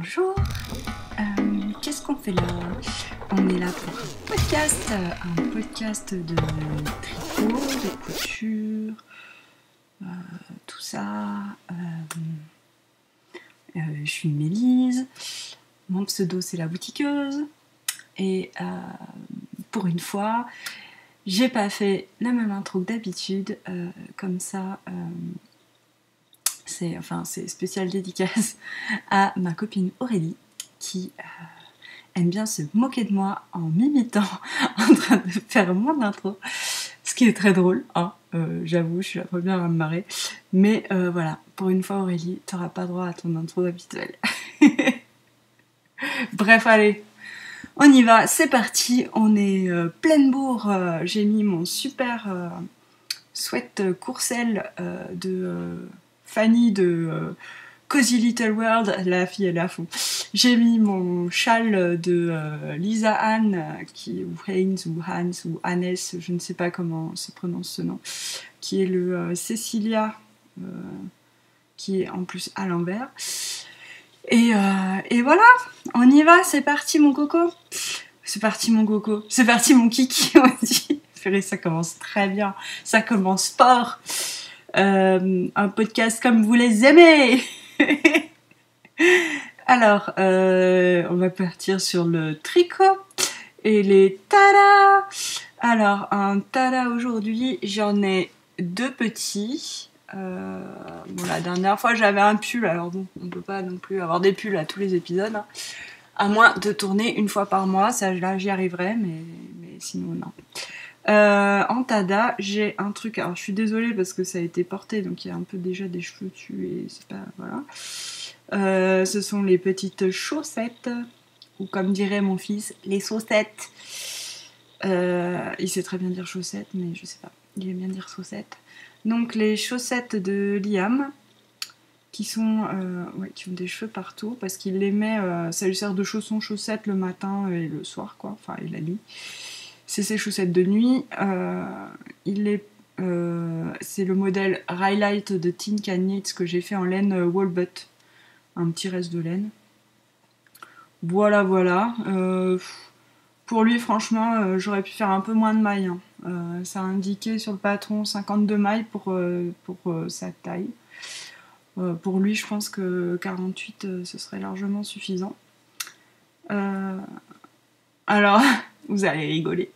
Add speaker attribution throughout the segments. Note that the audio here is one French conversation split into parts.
Speaker 1: Bonjour, qu'est-ce qu'on fait là? On est là pour un podcast de tricot, de couture, tout ça. Je suis Mélise, mon pseudo c'est la boutiqueuse, et pour une fois, j'ai pas fait la même intro que d'habitude, comme ça. C'est spécial dédicace à ma copine Aurélie qui aime bien se moquer de moi en m'imitant en train de faire mon intro, ce qui est très drôle, hein. J'avoue, je suis la première à me marrer, mais voilà, pour une fois Aurélie, t'auras pas droit à ton intro habituelle. Bref, allez, on y va, c'est parti, on est pleine bourre. J'ai mis mon super sweat courcelle de Fanny de Cozy Little World, la fille elle est à fond. J'ai mis mon châle de Lisa Anne, ou Haynes ou Hans ou Hannes, je ne sais pas comment se prononce ce nom, qui est le Cecilia, qui est en plus à l'envers. Et voilà, on y va, c'est parti mon coco. C'est parti mon coco, c'est parti mon kiki, on dit. Ça commence très bien, ça commence fort. Un podcast comme vous les aimez. Alors, on va partir sur le tricot et les tadas. Alors, un tada aujourd'hui, j'en ai deux petits. Bon, la dernière fois, j'avais un pull, alors bon, on peut pas non plus avoir des pulls à tous les épisodes, hein. À moins de tourner une fois par mois, ça là j'y arriverai, mais sinon non. En tada, j'ai un truc. Alors je suis désolée parce que ça a été porté, donc il y a un peu déjà des cheveux dessus et c'est pas. Voilà. Ce sont les petites chaussettes, ou comme dirait mon fils, les saucettes. Il sait très bien dire chaussettes, mais je sais pas. Il aime bien dire saucettes. Donc les chaussettes de Liam, qui sont qui ont des cheveux partout parce qu'il les met. Ça lui sert de chaussettes le matin et le soir, quoi. Enfin, et la nuit. C'est ses chaussettes de nuit. C'est le modèle Highlight de Tin Can Knits que j'ai fait en laine Walbut. Un petit reste de laine. Voilà. Pour lui, franchement, j'aurais pu faire un peu moins de mailles, hein. Ça a indiqué sur le patron 52 mailles pour sa taille. Pour lui, je pense que 48, ce serait largement suffisant. Alors, vous allez rigoler.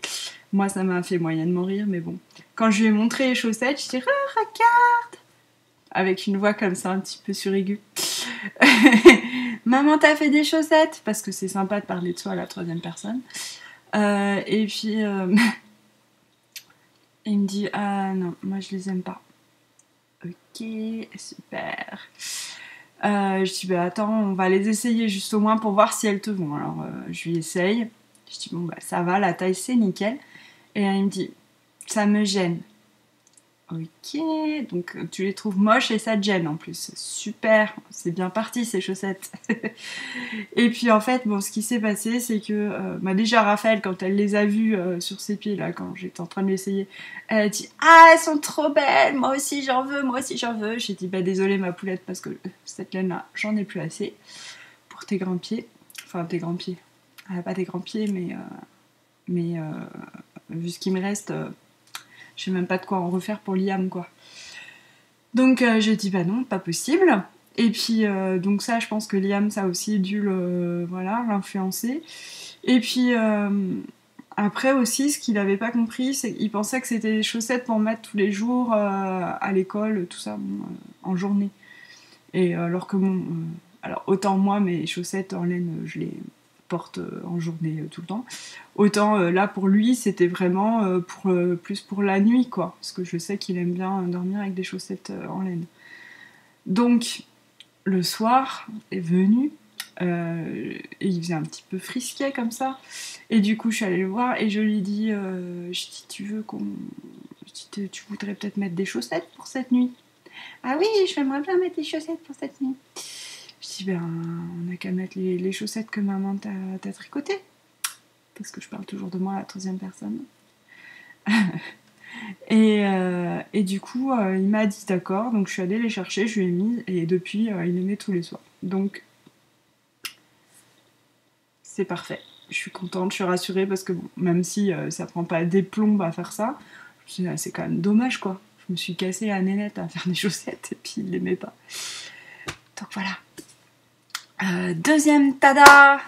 Speaker 1: Moi, ça m'a fait moyennement rire, mais bon. Quand je lui ai montré les chaussettes, je dis « Oh, regarde !» avec une voix comme ça, un petit peu suraiguë. « Maman, t'as fait des chaussettes ?» Parce que c'est sympa de parler de soi à la troisième personne. Et puis, il me dit « Ah non, moi, je les aime pas. » Ok, super. Je dis « Bah attends, on va les essayer juste au moins pour voir si elles te vont. » Alors, je lui essaye. Je dis « Bon, bah ça va, la taille, c'est nickel. » Et là, il me dit « Ça me gêne. » Ok, donc tu les trouves moches et ça te gêne en plus. Super, c'est bien parti ces chaussettes. Et puis en fait, bon, ce qui s'est passé, c'est que déjà Raphaël, quand elle les a vues sur ses pieds, là, quand j'étais en train de l'essayer, elle a dit « Ah, elles sont trop belles, moi aussi j'en veux. » J'ai dit « Bah désolée ma poulette, parce que cette laine-là, j'en ai plus assez pour tes grands pieds. » Enfin, tes grands pieds. Elle n'a pas des grands pieds, mais vu ce qui me reste, je sais même pas de quoi en refaire pour Liam, quoi. Donc j'ai dit bah non, pas possible. Et puis donc ça, je pense que Liam, ça a aussi dû l'influencer. Et puis après aussi, ce qu'il avait pas compris, c'est qu'il pensait que c'était des chaussettes pour mettre tous les jours à l'école, tout ça, en journée. Et alors que alors autant moi, mes chaussettes en laine, je les porte en journée tout le temps. Autant là pour lui, c'était vraiment plus pour la nuit, quoi. Parce que je sais qu'il aime bien dormir avec des chaussettes en laine. Donc le soir est venu et il faisait un petit peu frisquet comme ça. Et du coup, je suis allée le voir et je lui dis, tu voudrais peut-être mettre des chaussettes pour cette nuit? Ah oui, j'aimerais bien mettre des chaussettes pour cette nuit. Je dis, ben, on n'a qu'à mettre les chaussettes que maman t'a tricotées. Parce que je parle toujours de moi à la troisième personne. et du coup, il m'a dit d'accord, donc je suis allée les chercher, je lui ai mis, et depuis, il les met tous les soirs. Donc, c'est parfait. Je suis contente, je suis rassurée parce que bon, même si ça prend pas des plombes à faire ça, je me suis dit, ah, c'est quand même dommage quoi. Je me suis cassée la nénette à faire des chaussettes et puis il l'aimait pas. Donc voilà. Deuxième tada.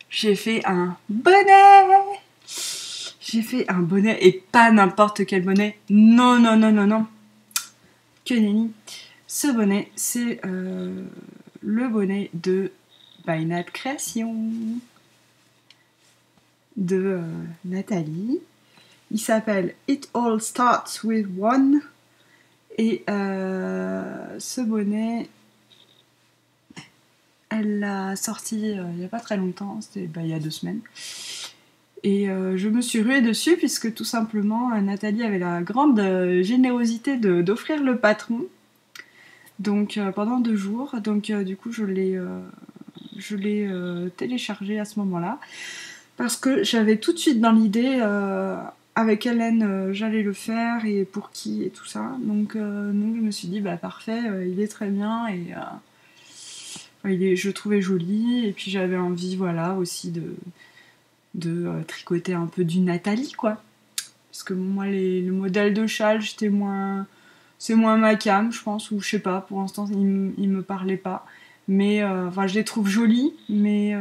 Speaker 1: J'ai fait un bonnet. J'ai fait un bonnet et pas n'importe quel bonnet. Non, non, non, non, non. Que nenni. Ce bonnet, c'est le bonnet de By Nat Création de Nathalie. Il s'appelle It All Starts With One. Et ce bonnet, elle l'a sorti il n'y a pas très longtemps, c'était il y a 2 semaines. Et je me suis ruée dessus puisque tout simplement Nathalie avait la grande générosité d'offrir le patron. Donc pendant 2 jours. Donc du coup je l'ai téléchargé à ce moment-là. Parce que j'avais tout de suite dans l'idée avec Hélène j'allais le faire et pour qui et tout ça. Donc je me suis dit bah parfait, il est très bien et je le trouvais joli. Et puis j'avais envie voilà aussi de tricoter un peu du Nathalie quoi. Parce que moi le modèle de châle c'est moins ma came je pense, ou je sais pas, pour l'instant il me parlait pas. Mais je les trouve jolis, mais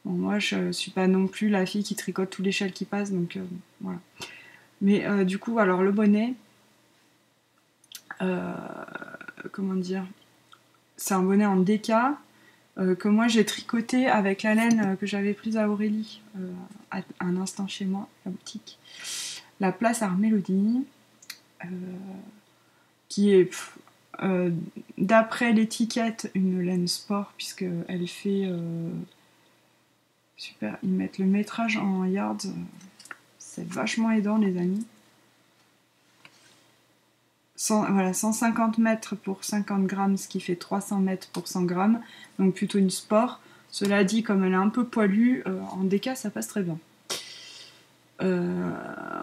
Speaker 1: bon, moi je suis pas non plus la fille qui tricote tous les châles qui passent, donc voilà. Mais du coup alors le bonnet, comment dire, c'est un bonnet en déca que moi j'ai tricoté avec la laine que j'avais prise à Aurélie à un instant chez moi, la boutique. La place Art Mélodie, qui est d'après l'étiquette une laine sport, puisque elle fait super, ils mettent le métrage en yards, c'est vachement aidant les amis. 150 mètres pour 50 grammes, ce qui fait 300 mètres pour 100 grammes, donc plutôt une sport. Cela dit, comme elle est un peu poilue, en déca ça passe très bien.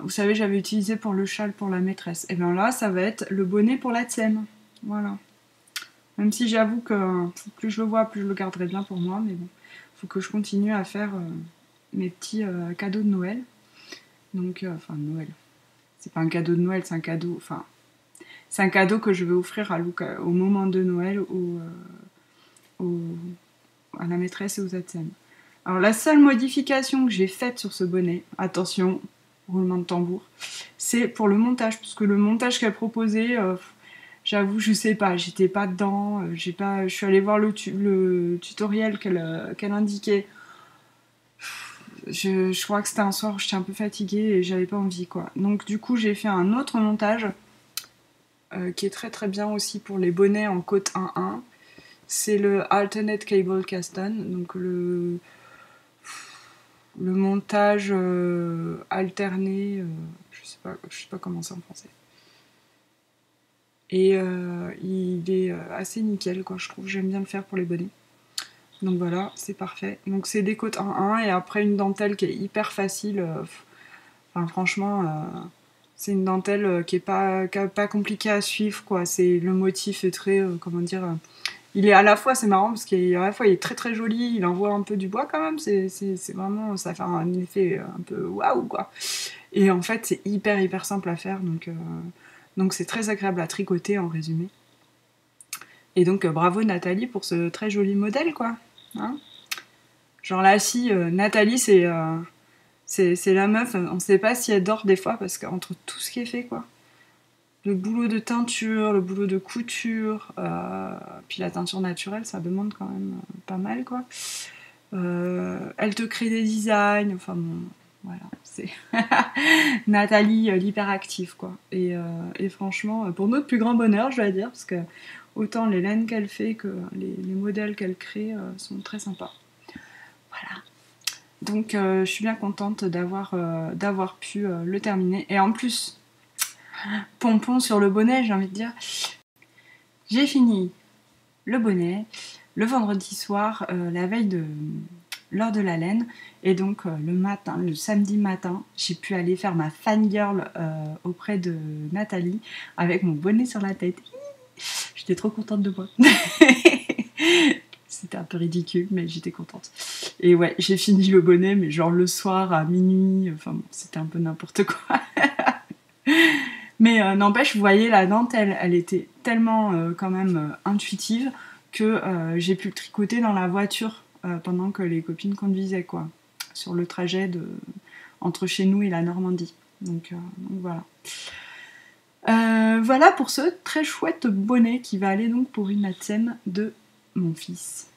Speaker 1: Vous savez, j'avais utilisé pour le châle pour la maîtresse. Et bien là, ça va être le bonnet pour la tienne. Voilà. Même si j'avoue que plus je le vois, plus je le garderai bien pour moi. Mais bon, faut que je continue à faire mes petits cadeaux de Noël. Donc, Noël. C'est pas un cadeau de Noël, c'est un cadeau... Enfin, c'est un cadeau que je vais offrir à Luca au moment de Noël à la maîtresse et aux ATSEM. Alors la seule modification que j'ai faite sur ce bonnet, attention, roulement de tambour, c'est pour le montage, parce que le montage qu'elle proposait, j'avoue, je sais pas, j'étais pas dedans, je suis allée voir le tutoriel qu'elle indiquait. Je crois que c'était un soir où j'étais un peu fatiguée et j'avais pas envie quoi. Donc du coup j'ai fait un autre montage qui est très très bien aussi pour les bonnets en côte 1-1. C'est le Alternate Cable Cast-On, donc le montage alterné, je sais pas comment c'est en français. Et il est assez nickel quoi, je trouve, j'aime bien le faire pour les bonnets. Donc voilà, c'est parfait. Donc c'est des côtes 1-1 et après une dentelle qui est hyper facile. Franchement, c'est une dentelle qui est pas compliquée à suivre quoi. C'est le motif est très comment dire. Il est à la fois, c'est marrant parce qu'à la fois il est très très joli, il envoie un peu du bois quand même. C'est vraiment, ça fait un effet un peu waouh quoi. Et en fait c'est hyper simple à faire donc c'est très agréable à tricoter en résumé. Et donc bravo Nathalie pour ce très joli modèle quoi. Hein, genre là si Nathalie c'est la meuf, on sait pas si elle dort des fois parce qu'entre tout ce qui est fait quoi, le boulot de teinture, le boulot de couture, puis la teinture naturelle ça demande quand même pas mal quoi. Elle te crée des designs, enfin bon voilà, c'est Nathalie l'hyperactive quoi. Et franchement pour notre plus grand bonheur je dois dire, parce que autant les laines qu'elle fait que les modèles qu'elle crée sont très sympas. Voilà. Donc je suis bien contente d'avoir pu le terminer. Et en plus, pompon sur le bonnet, j'ai envie de dire. J'ai fini le bonnet le vendredi soir, la veille de l'heure de la laine. Et donc le samedi matin, j'ai pu aller faire ma fangirl auprès de Nathalie avec mon bonnet sur la tête. J'étais trop contente de moi. C'était un peu ridicule, mais j'étais contente. Et ouais, j'ai fini le bonnet, mais genre le soir à minuit, enfin bon, c'était un peu n'importe quoi. Mais n'empêche, vous voyez, la dentelle, elle était tellement quand même intuitive que j'ai pu le tricoter dans la voiture pendant que les copines conduisaient, quoi, sur le trajet entre chez nous et la Normandie. Donc voilà. Voilà pour ce très chouette bonnet qui va aller donc pour une ATSEM de mon fils.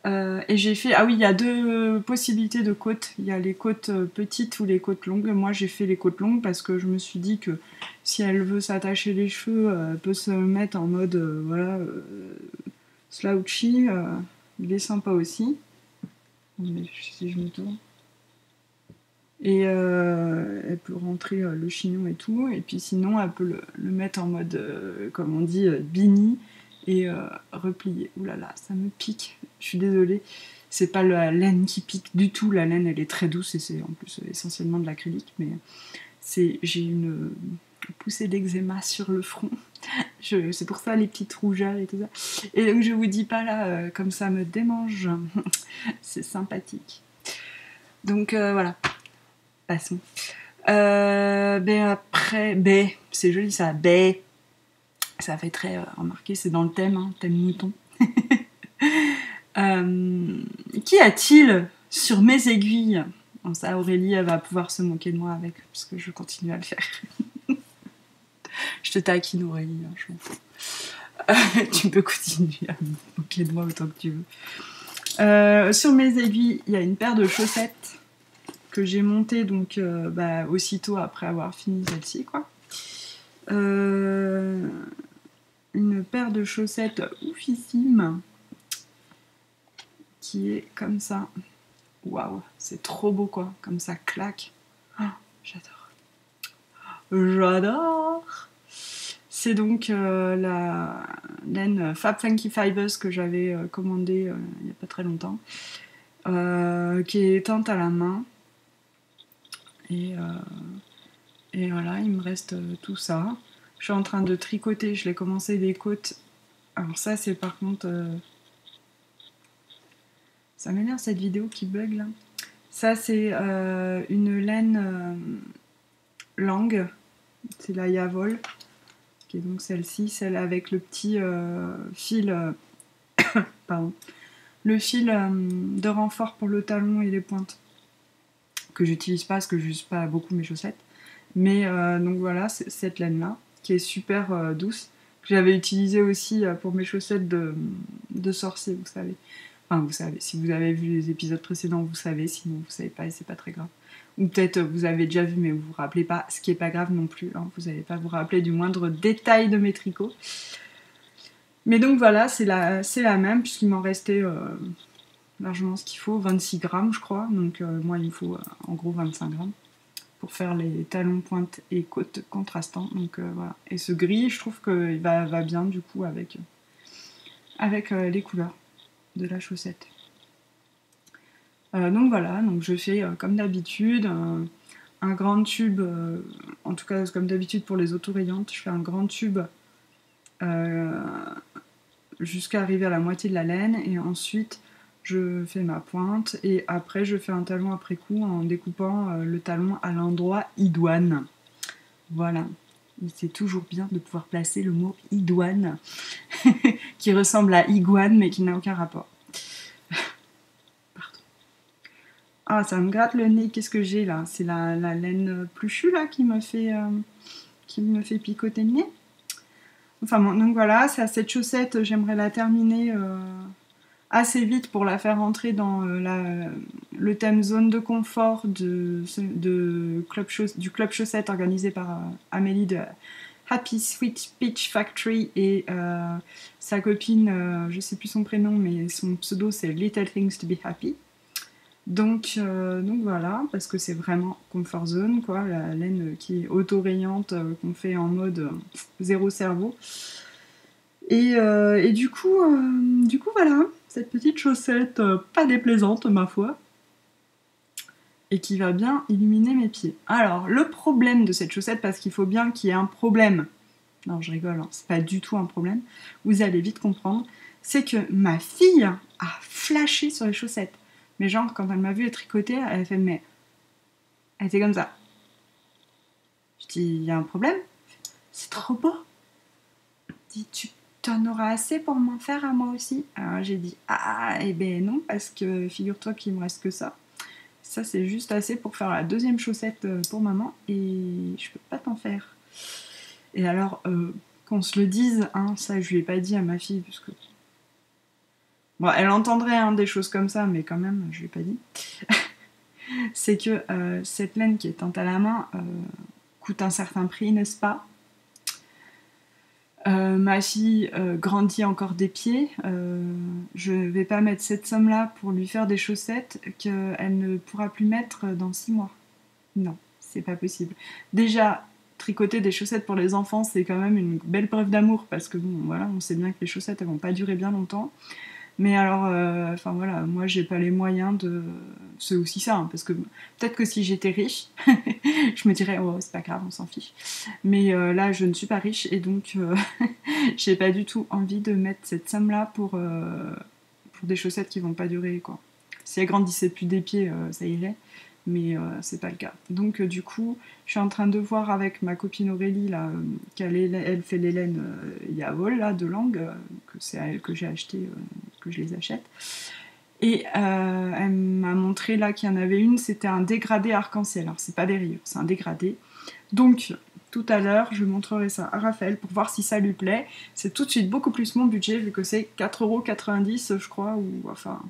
Speaker 1: Et j'ai fait... Ah oui, il y a deux possibilités de côtes. Il y a les côtes petites ou les côtes longues. Moi, j'ai fait les côtes longues parce que je me suis dit que si elle veut s'attacher les cheveux, elle peut se mettre en mode slouchy. Il est sympa aussi. Mais si je me tourne... Et elle peut rentrer le chignon et tout. Et puis sinon, elle peut le mettre en mode, comme on dit, beanie et replier. Ouh là là, ça me pique. Je suis désolée. C'est pas la laine qui pique du tout. La laine, elle est très douce et c'est en plus essentiellement de l'acrylique. Mais j'ai une poussée d'eczéma sur le front. C'est pour ça les petites rougeurs et tout ça. Et donc je vous dis pas là, comme ça me démange. C'est sympathique. Donc voilà. Passons. Après, c'est joli ça, ça fait très remarqué, c'est dans le thème, hein, thème mouton. Qu'y a-t-il sur mes aiguilles? Bon, ça, Aurélie, elle va pouvoir se moquer de moi avec, parce que je continue à le faire. Je te taquine, Aurélie, hein, je m'en fous. Tu peux continuer à me moquer de moi autant que tu veux. Sur mes aiguilles, il y a une paire de chaussettes que j'ai montée donc aussitôt après avoir fini celle-ci, quoi. Une paire de chaussettes oufissime qui est comme ça. Waouh, c'est trop beau, quoi. Comme ça claque. Oh, j'adore. J'adore. C'est donc la laine Fab Funky Fibers que j'avais commandée il n'y a pas très longtemps, qui est teinte à la main. Et voilà, il me reste tout ça. Je suis en train de tricoter, je l'ai commencé des côtes. Alors ça, c'est par contre... ça m'énerve cette vidéo qui bug là. Ça, c'est une laine langue. C'est la Yavol, qui est donc celle-ci, celle avec le petit fil... pardon. Le fil de renfort pour le talon et les pointes. Que j'utilise pas parce que j'use pas beaucoup mes chaussettes. Mais donc voilà, c'est cette laine-là, qui est super douce, que j'avais utilisée aussi pour mes chaussettes de sorcier, vous savez. Enfin, vous savez, si vous avez vu les épisodes précédents, vous savez, sinon vous savez pas et c'est pas très grave. Ou peut-être vous avez déjà vu mais vous vous rappelez pas, ce qui est pas grave non plus, hein, vous n'allez pas vous rappeler du moindre détail de mes tricots. Mais donc voilà, c'est la même, puisqu'il m'en restait largement ce qu'il faut, 26 grammes je crois, donc moi il me faut en gros 25 grammes. Pour faire les talons, pointes et côtes contrastants. Donc voilà. Et ce gris, je trouve qu'il va bien du coup avec les couleurs de la chaussette. Donc voilà, donc je fais comme d'habitude un grand tube, en tout cas comme d'habitude pour les autorayantes, je fais un grand tube jusqu'à arriver à la moitié de la laine et ensuite je fais ma pointe et après je fais un talon après coup en découpant le talon à l'endroit idoine. Voilà. C'est toujours bien de pouvoir placer le mot idoine qui ressemble à iguane mais qui n'a aucun rapport. Pardon. Ah, ça me gratte le nez. Qu'est-ce que j'ai là? C'est la laine pluchue là qui me fait picoter le nez. Enfin bon, donc voilà, cette chaussette, j'aimerais la terminer assez vite pour la faire rentrer dans le thème zone de confort du club chaussette organisé par Amélie de Happy Sweet Peach Factory et sa copine, je sais plus son prénom mais son pseudo c'est Little Things to Be Happy. Donc voilà, parce que c'est vraiment comfort zone, quoi, la laine qui est auto-rayante, qu'on fait en mode zéro cerveau. Et du coup voilà, cette petite chaussette pas déplaisante ma foi, et qui va bien illuminer mes pieds. Alors, le problème de cette chaussette, parce qu'il faut bien qu'il y ait un problème, non je rigole, hein, c'est pas du tout un problème, vous allez vite comprendre, c'est que ma fille a flashé sur les chaussettes. Mais genre, quand elle m'a vu les tricoter, elle a fait, mais... Elle était comme ça. Je dis, il y a un problème? C'est trop beau. Je dis, tu t'en auras assez pour m'en faire à moi aussi? Alors j'ai dit, ah, eh ben non, parce que figure-toi qu'il me reste que ça. Ça, c'est juste assez pour faire la deuxième chaussette pour maman, et je peux pas t'en faire. Et alors, qu'on se le dise, hein, ça je lui ai pas dit à ma fille, parce que... Bon, elle entendrait hein, des choses comme ça, mais quand même, je lui ai pas dit. C'est que cette laine qui est teinte à la main coûte un certain prix, n'est-ce pas? Ma fille grandit encore des pieds. Je ne vais pas mettre cette somme-là pour lui faire des chaussettes qu'elle ne pourra plus mettre dans 6 mois. Non, c'est pas possible. Déjà, tricoter des chaussettes pour les enfants, c'est quand même une belle preuve d'amour parce que bon, voilà, on sait bien que les chaussettes, elles vont pas durer bien longtemps. Mais alors, enfin voilà, moi j'ai pas les moyens de. C'est aussi ça, hein, parce que peut-être que si j'étais riche, je me dirais, oh, c'est pas grave, on s'en fiche. Mais là, je ne suis pas riche et donc j'ai pas du tout envie de mettre cette somme-là pour des chaussettes qui vont pas durer, quoi. Si elles grandissaient plus des pieds, ça irait. Mais c'est pas le cas. Donc du coup, je suis en train de voir avec ma copine Aurélie là, elle fait les laines Yavol là de langue, que c'est à elle que j'ai acheté, que je les achète. Et elle m'a montré là qu'il y en avait une, c'était un dégradé arc-en-ciel. Alors c'est pas des rayures, c'est un dégradé. Donc tout à l'heure, je montrerai ça à Raphaël pour voir si ça lui plaît. C'est tout de suite beaucoup plus mon budget vu que c'est 4,90€ je crois, ou enfin.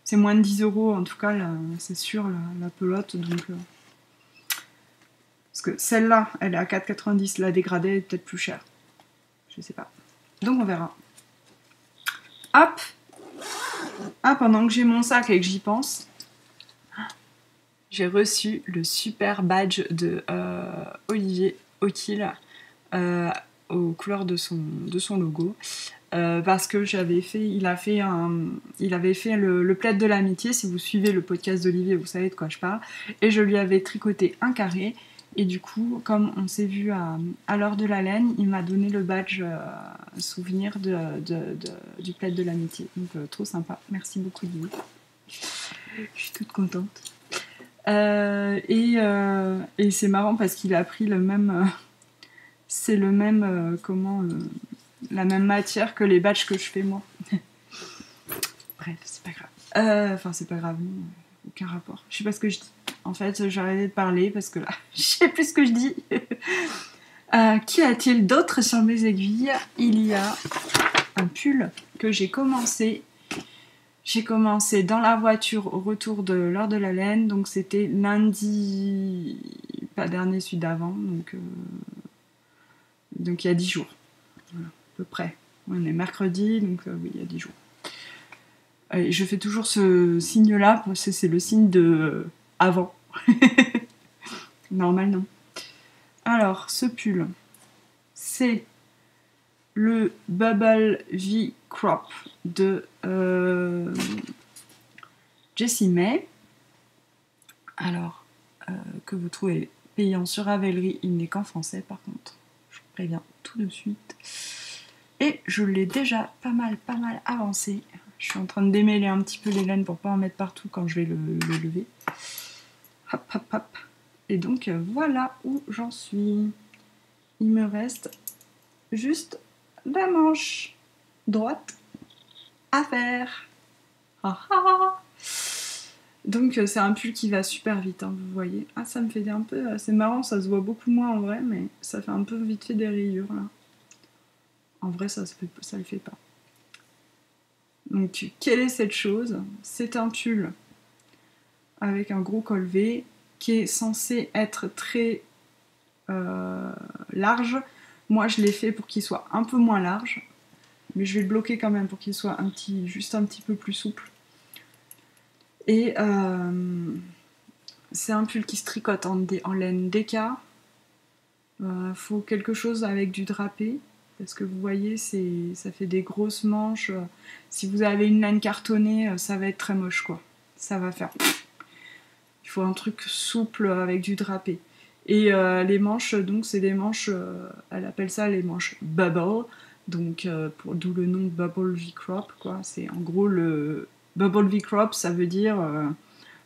Speaker 1: C'est moins de 10€ en tout cas, là, c'est sûr, la pelote. Donc, parce que celle-là, elle est à 4,90€, la dégradée est peut-être plus chère. Je sais pas. Donc on verra. Hop! Ah, pendant que j'ai mon sac et que j'y pense, j'ai reçu le super badge de Olivier O'Kill aux couleurs de son logo. Parce que il avait fait le plaid de l'amitié. Si vous suivez le podcast d'Olivier, vous savez de quoi je parle. Et je lui avais tricoté un carré. Et du coup, comme on s'est vu à l'heure de la laine, il m'a donné le badge souvenir du plaid de l'amitié. Donc trop sympa. Merci beaucoup, Olivier. Je suis toute contente. Et c'est marrant parce qu'il a pris le même. C'est le même. La même matière que les badges que je fais moi. Bref, c'est pas grave. Enfin, c'est pas grave, non, aucun rapport. Je sais pas ce que je dis. En fait, j'ai arrêté de parler parce que là, je sais plus ce que je dis. Qu'y a-t-il d'autre sur mes aiguilles? Il y a un pull que j'ai commencé. J'ai commencé dans la voiture au retour de l'heure de la laine. Donc c'était lundi, pas dernier, celui d'avant. Donc il y a 10 jours. Voilà, à peu près. On est mercredi, donc oui, il y a 10 jours. Et je fais toujours ce signe-là, parce que c'est le signe de avant. Normal, non. Alors, ce pull, c'est le Bubble V Crop de Jessie May. Alors, que vous trouvez payant sur Ravelry, il n'est qu'en français par contre. Je vous préviens tout de suite. Et je l'ai déjà pas mal avancé. Je suis en train de démêler un petit peu les laines pour pas en mettre partout quand je vais le lever. Hop, hop, hop. Et donc voilà où j'en suis. Il me reste juste la manche droite à faire. Ah, ah. Donc c'est un pull qui va super vite, hein, vous voyez. Ah, ça me fait un peu... C'est marrant, ça se voit beaucoup moins en vrai, mais ça fait un peu vite fait des rayures là. En vrai, ça le fait pas. Donc, quelle est cette chose? C'est un pull avec un gros col V qui est censé être très large. Moi, je l'ai fait pour qu'il soit un peu moins large, mais je vais le bloquer quand même pour qu'il soit juste un petit peu plus souple. Et c'est un pull qui se tricote en laine DK. Faut quelque chose avec du drapé. Parce que vous voyez, ça fait des grosses manches. Si vous avez une laine cartonnée, ça va être très moche, quoi. Ça va faire... Il faut un truc souple avec du drapé. Et les manches, donc, c'est des manches... elle appelle ça les manches bubble. Donc, d'où le nom de Bubble V-Crop, quoi. C'est en gros le Bubble V-Crop, ça veut dire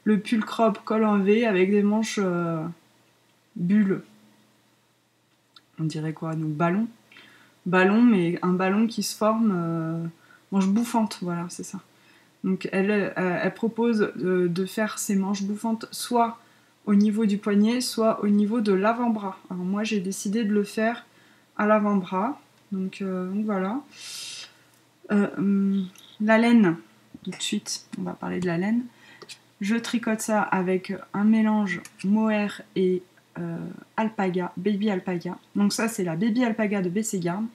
Speaker 1: le pull crop col en V avec des manches bulles. On dirait quoi, nous, ballon. Ballon, mais un ballon qui se forme manche bouffante, voilà, c'est ça. Donc elle propose de faire ces manches bouffantes soit au niveau du poignet, soit au niveau de l'avant-bras. Alors moi j'ai décidé de le faire à l'avant-bras. Donc voilà. La laine, tout de suite, on va parler de la laine. Je tricote ça avec un mélange mohair et alpaga, baby alpaga. Donc ça c'est la baby alpaga de BC Garn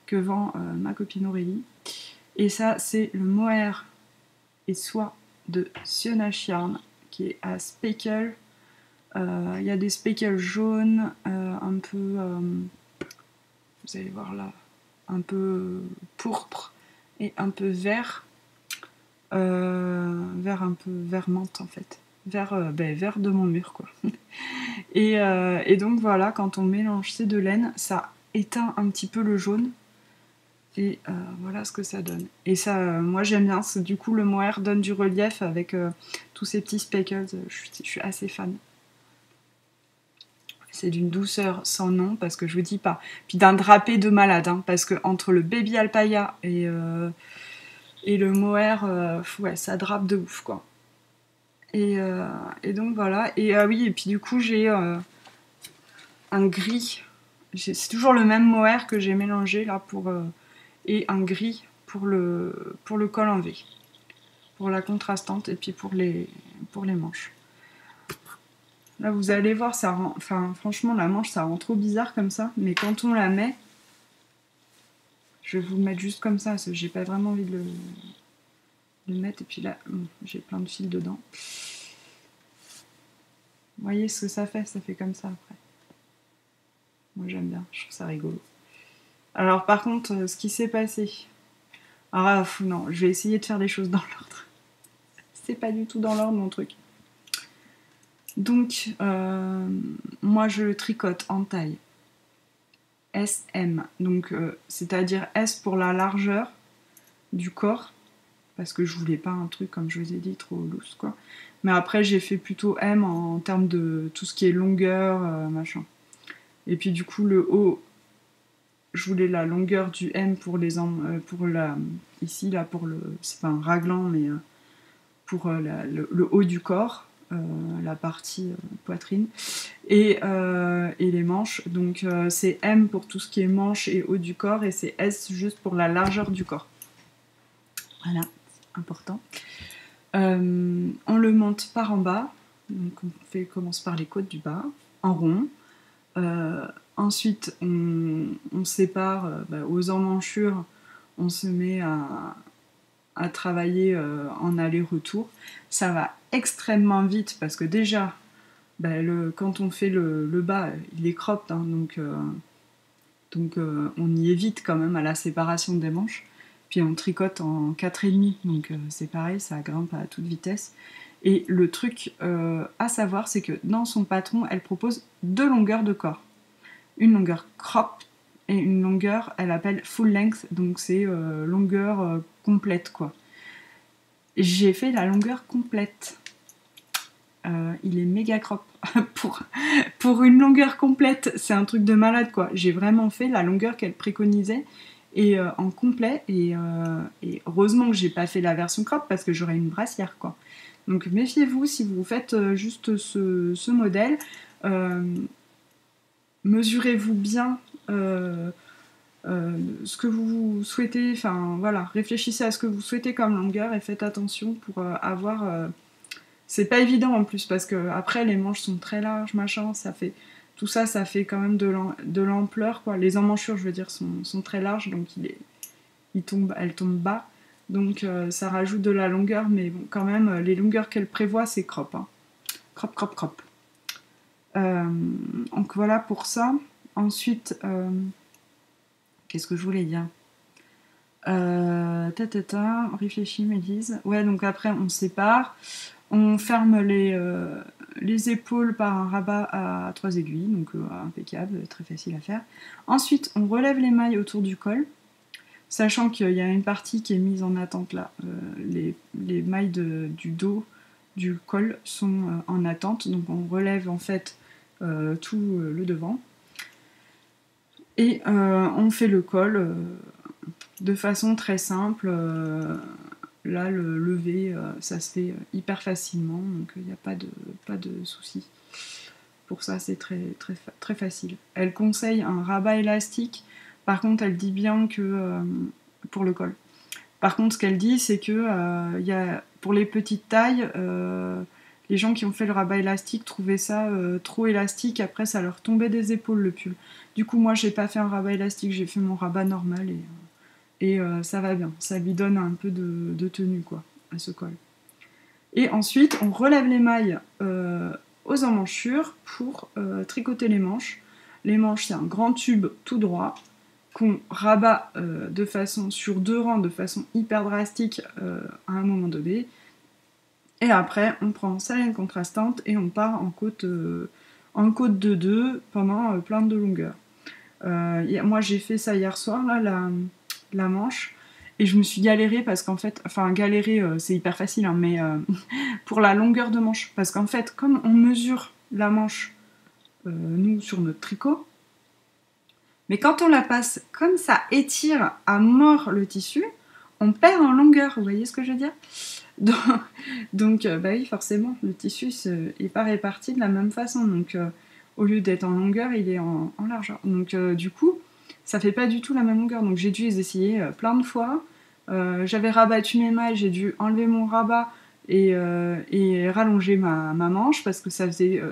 Speaker 1: que vend ma copine Aurélie. Et ça c'est le mohair et soie de Sionash Yarn qui est à speckle. Il y a des speckles jaunes, un peu, vous allez voir là, un peu pourpre et un peu vert, vert un peu vert menthe en fait, vert de mon mur quoi. Et donc voilà, quand on mélange ces deux laines, ça éteint un petit peu le jaune. Et voilà ce que ça donne. Et ça, moi j'aime bien. Du coup, le mohair donne du relief avec tous ces petits speckles. Je suis assez fan. C'est d'une douceur sans nom, parce que je vous dis pas. Puis d'un drapé de malade, hein, parce que entre le baby alpaga et le mohair, ouais, ça drape de ouf, quoi. Et donc voilà. Et oui, et puis du coup, j'ai un gris. C'est toujours le même mohair que j'ai mélangé là pour. Et un gris pour le col en V, pour la contrastante et puis pour les manches. Là vous allez voir, ça rend, enfin franchement la manche ça rend trop bizarre comme ça, mais quand on la met, je vais vous le mettre juste comme ça, parce que j'ai pas vraiment envie de le mettre, et puis là j'ai plein de fils dedans. Vous voyez ce que ça fait comme ça après. Moi j'aime bien, je trouve ça rigolo. Alors par contre, ce qui s'est passé, non, je vais essayer de faire les choses dans l'ordre. C'est pas du tout dans l'ordre mon truc. Donc, moi je tricote en taille SM, donc c'est-à-dire S pour la largeur du corps, parce que je voulais pas un truc, comme je vous ai dit, trop loose quoi. Mais après j'ai fait plutôt M en termes de tout ce qui est longueur, machin. Et puis du coup le haut, je voulais la longueur du M pour ici là pour le, c'est pas un raglan mais pour le haut du corps. La partie poitrine et les manches, donc c'est M pour tout ce qui est manche et haut du corps et c'est S juste pour la largeur du corps. Voilà, important. On le monte par en bas, donc on commence par les côtes du bas en rond. Ensuite on sépare aux emmanchures, on se met à travailler en aller-retour. Ça va extrêmement vite parce que déjà, quand on fait le bas, il est cropped, hein, donc on y est vite quand même à la séparation des manches. Puis on tricote en 4,5, donc c'est pareil, ça grimpe à toute vitesse. Et le truc à savoir, c'est que dans son patron, elle propose 2 longueurs de corps. Une longueur crop et une longueur, elle appelle full length, donc c'est longueur complète quoi. J'ai fait la longueur complète. Il est méga crop. pour une longueur complète, c'est un truc de malade quoi. J'ai vraiment fait la longueur qu'elle préconisait et en complet et heureusement que j'ai pas fait la version crop parce que j'aurais une brassière quoi. Donc méfiez-vous si vous faites juste ce modèle. Mesurez-vous bien ce que vous souhaitez, enfin voilà, réfléchissez à ce que vous souhaitez comme longueur et faites attention pour avoir... c'est pas évident en plus parce que après les manches sont très larges, machin, tout ça, ça fait quand même de l'ampleur quoi. Les emmanchures, je veux dire, sont très larges, donc elles tombent bas, donc ça rajoute de la longueur, mais bon, quand même, les longueurs qu'elle prévoit, c'est crop, hein. Crop, crop, crop. Donc voilà pour ça. Ensuite, qu'est-ce que je voulais dire? Réfléchis, Mélise. Ouais, donc après on sépare, on ferme les épaules par un rabat à 3 aiguilles, donc impeccable, très facile à faire. Ensuite, on relève les mailles autour du col, Sachant qu'il y a une partie qui est mise en attente là. Les mailles du dos du col sont en attente, donc on relève en fait tout le devant. Et on fait le col de façon très simple. Là, le lever, ça se fait hyper facilement, donc il n'y a pas de souci. Pour ça, c'est très facile. Elle conseille un rabat élastique. Par contre, elle dit bien que pour le col. Par contre, ce qu'elle dit, c'est que pour les petites tailles, les gens qui ont fait le rabat élastique trouvaient ça trop élastique. Après, ça leur tombait des épaules le pull. Du coup, moi, j'ai pas fait un rabat élastique, j'ai fait mon rabat normal et ça va bien. Ça lui donne un peu de tenue quoi à ce col. Et ensuite, on relève les mailles aux emmanchures pour tricoter les manches. Les manches, c'est un grand tube tout droit qu'on rabat sur 2 rangs de façon hyper drastique à un moment donné. Et après, on prend sa laine contrastante et on part en côte de 2 pendant plein de longueurs. Moi, j'ai fait ça hier soir, là, la manche. Et je me suis galérée parce qu'en fait, enfin galérer c'est hyper facile, hein, mais pour la longueur de manche. Parce qu'en fait, comme on mesure la manche, nous, sur notre tricot, mais quand on la passe comme ça étire à mort le tissu, on perd en longueur, vous voyez ce que je veux dire? Donc bah oui, forcément, le tissu n'est pas réparti de la même façon. Donc au lieu d'être en longueur, il est en largeur. Donc du coup, ça fait pas du tout la même longueur. Donc j'ai dû les essayer plein de fois. J'avais rabattu mes mailles, j'ai dû enlever mon rabat et rallonger ma manche parce que ça faisait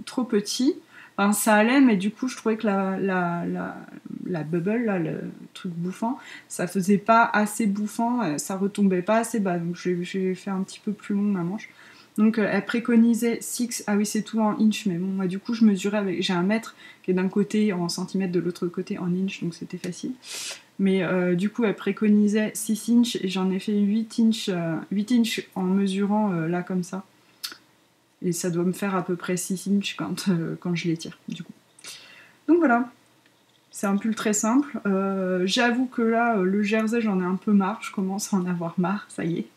Speaker 1: trop petit. Enfin, ça allait, mais du coup, je trouvais que la bubble, là, le truc bouffant, ça faisait pas assez bouffant, ça retombait pas assez bas. Donc j'ai fait un petit peu plus long ma manche. Donc elle préconisait 6, ah oui, c'est tout en inch, mais bon, moi du coup, je mesurais j'ai un mètre qui est d'un côté en centimètres, de l'autre côté en inch, donc c'était facile. Mais du coup, elle préconisait 6 inches et j'en ai fait 8 inches en mesurant là comme ça. Et ça doit me faire à peu près 6 inches quand je l'étire, du coup. Donc voilà, c'est un pull très simple. J'avoue que là, le jersey, j'en ai un peu marre, je commence à en avoir marre, ça y est.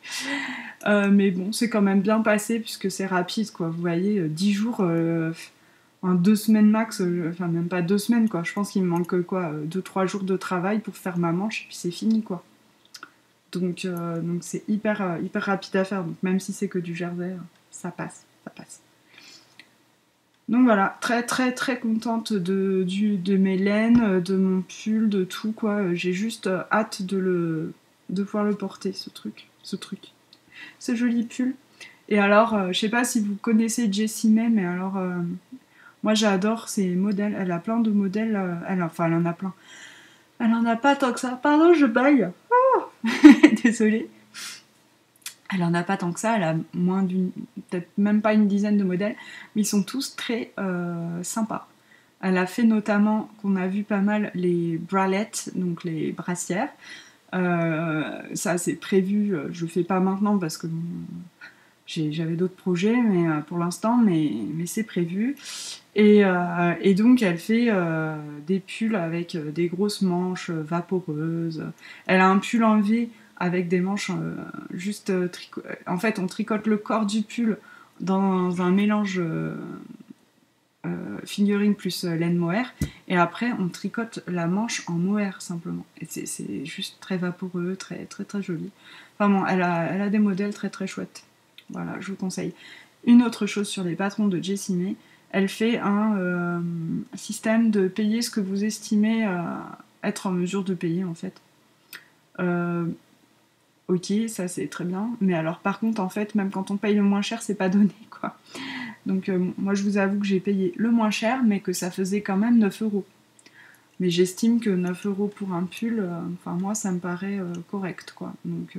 Speaker 1: Mais bon, c'est quand même bien passé puisque c'est rapide, quoi. Vous voyez, 10 jours, en 2 semaines max, enfin même pas 2 semaines, quoi. Je pense qu'il me manque quoi, 2-3 jours de travail pour faire ma manche et puis c'est fini, quoi. Donc c'est hyper rapide à faire, donc même si c'est que du jersey, ça passe. Donc voilà, très contente de mes laines, de mon pull, de tout quoi. J'ai juste hâte de pouvoir le porter, ce ce joli pull. Et alors, je sais pas si vous connaissez Jessie May, mais alors moi j'adore ses modèles. Elle a plein de modèles. Elle en a plein. Elle en a pas tant que ça. Pardon, je baille. Oh désolée. Elle en a pas tant que ça, elle a peut-être même pas une dizaine de modèles, mais ils sont tous très sympas. Elle a fait notamment, qu'on a vu pas mal, les bralettes, donc les brassières. Ça c'est prévu, je le fais pas maintenant parce que j'avais d'autres projets mais, pour l'instant, mais c'est prévu. Et donc elle fait des pulls avec des grosses manches vaporeuses. Elle a un pull en V avec des manches juste en fait on tricote le corps du pull dans un mélange fingering plus laine mohair et après on tricote la manche en mohair simplement et c'est juste très vaporeux, très joli. Enfin bon, elle a des modèles très chouettes, voilà, je vous conseille. Une autre chose sur les patrons de Jessie May, elle fait un système de payer ce que vous estimez être en mesure de payer en fait. Ok, ça c'est très bien, mais alors par contre en fait même quand on paye le moins cher c'est pas donné quoi. Donc moi je vous avoue que j'ai payé le moins cher mais que ça faisait quand même 9 €. Mais j'estime que 9 € pour un pull, enfin moi ça me paraît correct quoi. Donc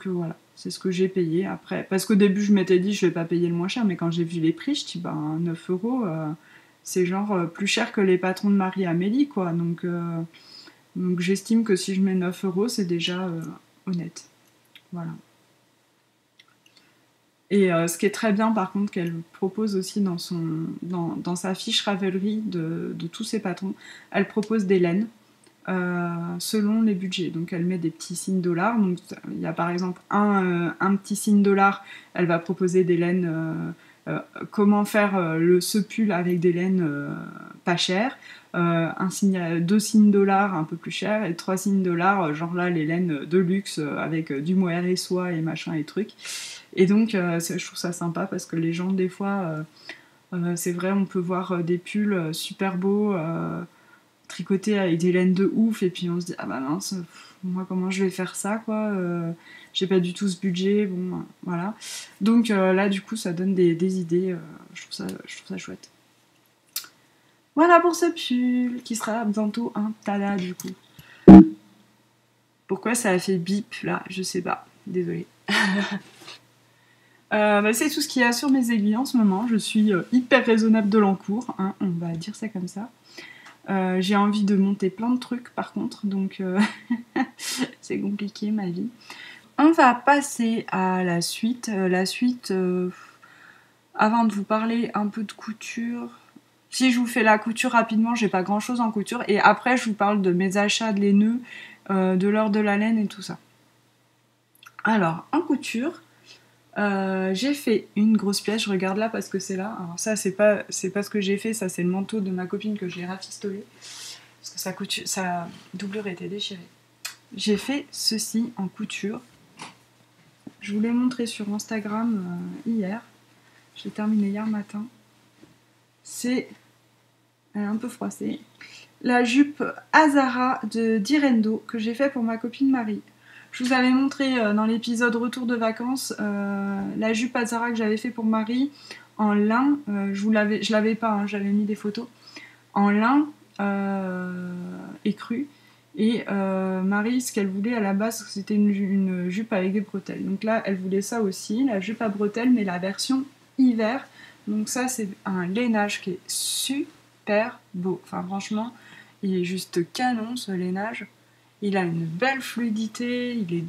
Speaker 1: voilà, c'est ce que j'ai payé après. Parce qu'au début je m'étais dit je vais pas payer le moins cher, mais quand j'ai vu les prix je dis 9 €, c'est genre plus cher que les patrons de Marie-Amélie quoi. Donc j'estime que si je mets 9 € c'est déjà honnête. Voilà. Et ce qui est très bien par contre qu'elle propose aussi dans sa fiche Ravelry de tous ses patrons, elle propose des laines. selon les budgets. Donc elle met des petits signes dollars. Donc il y a par exemple un petit signe dollar, elle va proposer des laines, comment faire ce pull avec des laines pas chères. Deux signes dollars un peu plus chers et 3 signes dollars, genre là les laines de luxe avec du mohair et soie et machin et trucs. Et donc je trouve ça sympa parce que les gens des fois c'est vrai, on peut voir des pulls super beaux tricotés avec des laines de ouf et puis on se dit ah bah mince, moi comment je vais faire ça quoi, j'ai pas du tout ce budget, bon voilà. Donc là du coup ça donne des idées, je trouve ça chouette. Voilà pour ce pull qui sera bientôt un tada du coup. Pourquoi ça a fait bip là, je sais pas, désolée. Bah, c'est tout ce qu'il y a sur mes aiguilles en ce moment. Je suis hyper raisonnable de l'encours, hein, on va dire ça comme ça. J'ai envie de monter plein de trucs par contre, donc c'est compliqué ma vie. On va passer à la suite. Avant de vous parler un peu de couture, si je vous fais la couture rapidement, j'ai pas grand chose en couture, et après je vous parle de mes achats de les nœuds, de l'heure de la laine et tout ça. Alors, en couture, j'ai fait une grosse pièce, je regarde là parce que c'est là. Alors ça c'est pas ce que j'ai fait, ça c'est le manteau de ma copine que j'ai rafistolé parce que sa doublure était déchirée. J'ai fait ceci en couture. Je vous l'ai montré sur Instagram hier. J'ai terminé hier matin. C'est un peu froissé. La jupe Azara de Direndo que j'ai fait pour ma copine Marie. Je vous avais montré dans l'épisode Retour de vacances la jupe Azara que j'avais fait pour Marie en lin. Je l'avais pas, hein, j'avais mis des photos. En lin écru. Et Marie, ce qu'elle voulait à la base, c'était une jupe avec des bretelles. Donc là, elle voulait ça aussi, la jupe à bretelles, mais la version hiver. Donc ça, c'est un lainage qui est super beau. Enfin, franchement, il est juste canon, ce lainage. Il a une belle fluidité, il est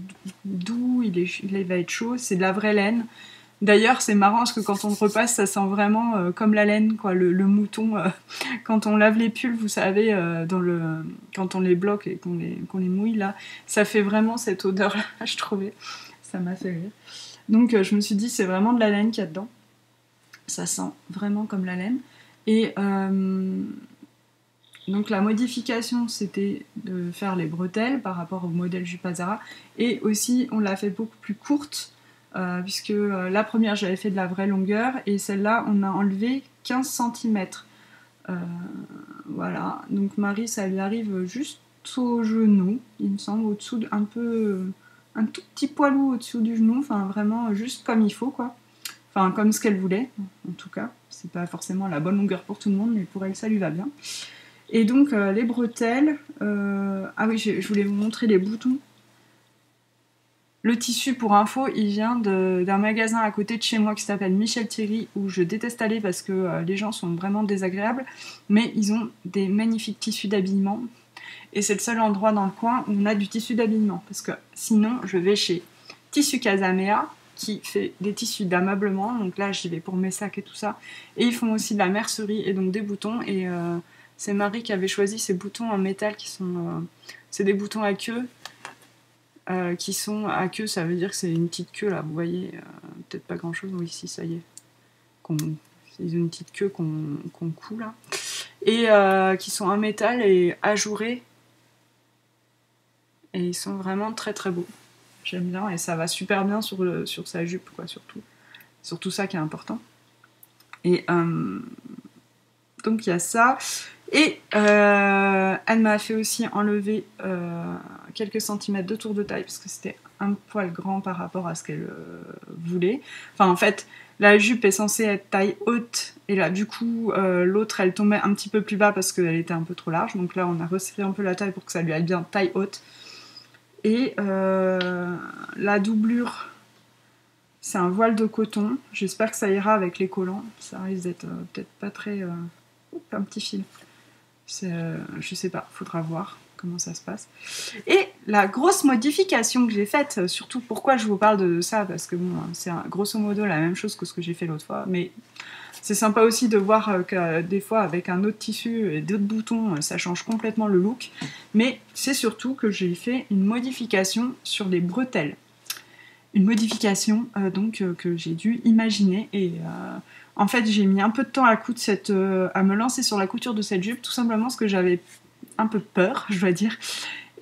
Speaker 1: doux, il va être chaud, c'est de la vraie laine. D'ailleurs, c'est marrant parce que quand on le repasse, ça sent vraiment comme la laine, quoi, le mouton. Quand on lave les pulls, vous savez, quand on les bloque et qu'on les mouille, là, ça fait vraiment cette odeur-là, je trouvais. Ça m'a fait rire. Donc, je me suis dit, c'est vraiment de la laine qu'il y a dedans. Ça sent vraiment comme la laine. Et donc, la modification, c'était de faire les bretelles par rapport au modèle jupe Azara. Et aussi, on l'a fait beaucoup plus courte. Puisque la première j'avais fait de la vraie longueur et celle-là on a enlevé 15 cm. Voilà, donc Marie ça lui arrive juste au genou, il me semble, au-dessous un tout petit poilou au-dessous du genou, enfin vraiment juste comme il faut quoi. Enfin comme ce qu'elle voulait, en tout cas. C'est pas forcément la bonne longueur pour tout le monde, mais pour elle ça lui va bien. Et donc les bretelles, ah oui je voulais vous montrer les boutons. Le tissu, pour info, il vient d'un magasin à côté de chez moi qui s'appelle Michel Thierry, où je déteste aller parce que les gens sont vraiment désagréables, mais ils ont des magnifiques tissus d'habillement. Et c'est le seul endroit dans le coin où on a du tissu d'habillement, parce que sinon, je vais chez Tissu Casamea, qui fait des tissus d'ameublement, donc là, j'y vais pour mes sacs et tout ça. Et ils font aussi de la mercerie et donc des boutons, et c'est Marie qui avait choisi ces boutons en métal qui sont... c'est des boutons à queue, qui sont à queue, ça veut dire que c'est une petite queue là, vous voyez, peut-être pas grand chose, oui si ça y est, ils ont une petite queue qu'on coud là, et qui sont en métal et ajourés, et ils sont vraiment très très beaux, j'aime bien, et ça va super bien sur sa jupe quoi, surtout ça qui est important. Et donc il y a ça. Et elle m'a fait aussi enlever quelques centimètres de tour de taille parce que c'était un poil grand par rapport à ce qu'elle voulait. Enfin en fait, la jupe est censée être taille haute et là du coup l'autre elle tombait un petit peu plus bas parce qu'elle était un peu trop large. Donc là on a resserré un peu la taille pour que ça lui aille bien taille haute. Et la doublure, c'est un voile de coton. J'espère que ça ira avec les collants. Ça risque d'être peut-être pas très... un petit fil. Je sais pas, faudra voir comment ça se passe. Et la grosse modification que j'ai faite, surtout pourquoi je vous parle de ça, parce que bon, c'est grosso modo la même chose que ce que j'ai fait l'autre fois, mais C'est sympa aussi de voir que des fois avec un autre tissu et d'autres boutons, ça change complètement le look. Mais c'est surtout que j'ai fait une modification sur les bretelles. Une modification que j'ai dû imaginer et en fait j'ai mis un peu de temps à me lancer sur la couture de cette jupe, tout simplement parce que j'avais un peu peur, je dois dire,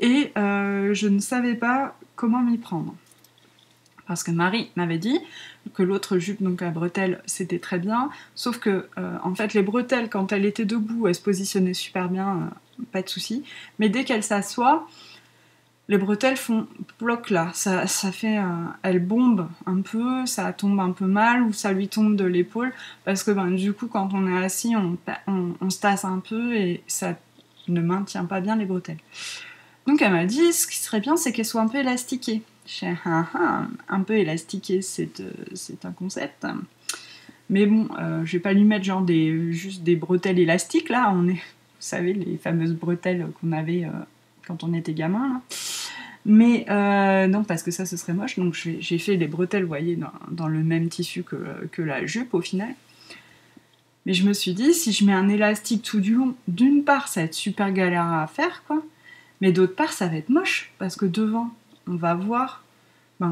Speaker 1: et je ne savais pas comment m'y prendre. Parce que Marie m'avait dit que l'autre jupe, donc à bretelles, c'était très bien, sauf que en fait les bretelles, quand elle était debout, elle se positionnait super bien, pas de souci, mais dès qu'elle s'assoit, les bretelles font bloc là, ça fait, elle bombe un peu, ça tombe un peu mal ou ça lui tombe de l'épaule parce que du coup quand on est assis on se tasse un peu et ça ne maintient pas bien les bretelles. Donc elle m'a dit ce qui serait bien c'est qu'elles soient un peu élastiquées. J'ai un peu élastiqué c'est un concept. Mais bon, je vais pas lui mettre genre juste des bretelles élastiques là, vous savez les fameuses bretelles qu'on avait quand on était gamin là. Mais non, parce que ça ce serait moche, donc j'ai fait les bretelles, vous voyez, dans le même tissu que la jupe au final. Mais je me suis dit, si je mets un élastique tout du long, d'une part ça va être super galère à faire, quoi, mais d'autre part ça va être moche, parce que devant, on va voir,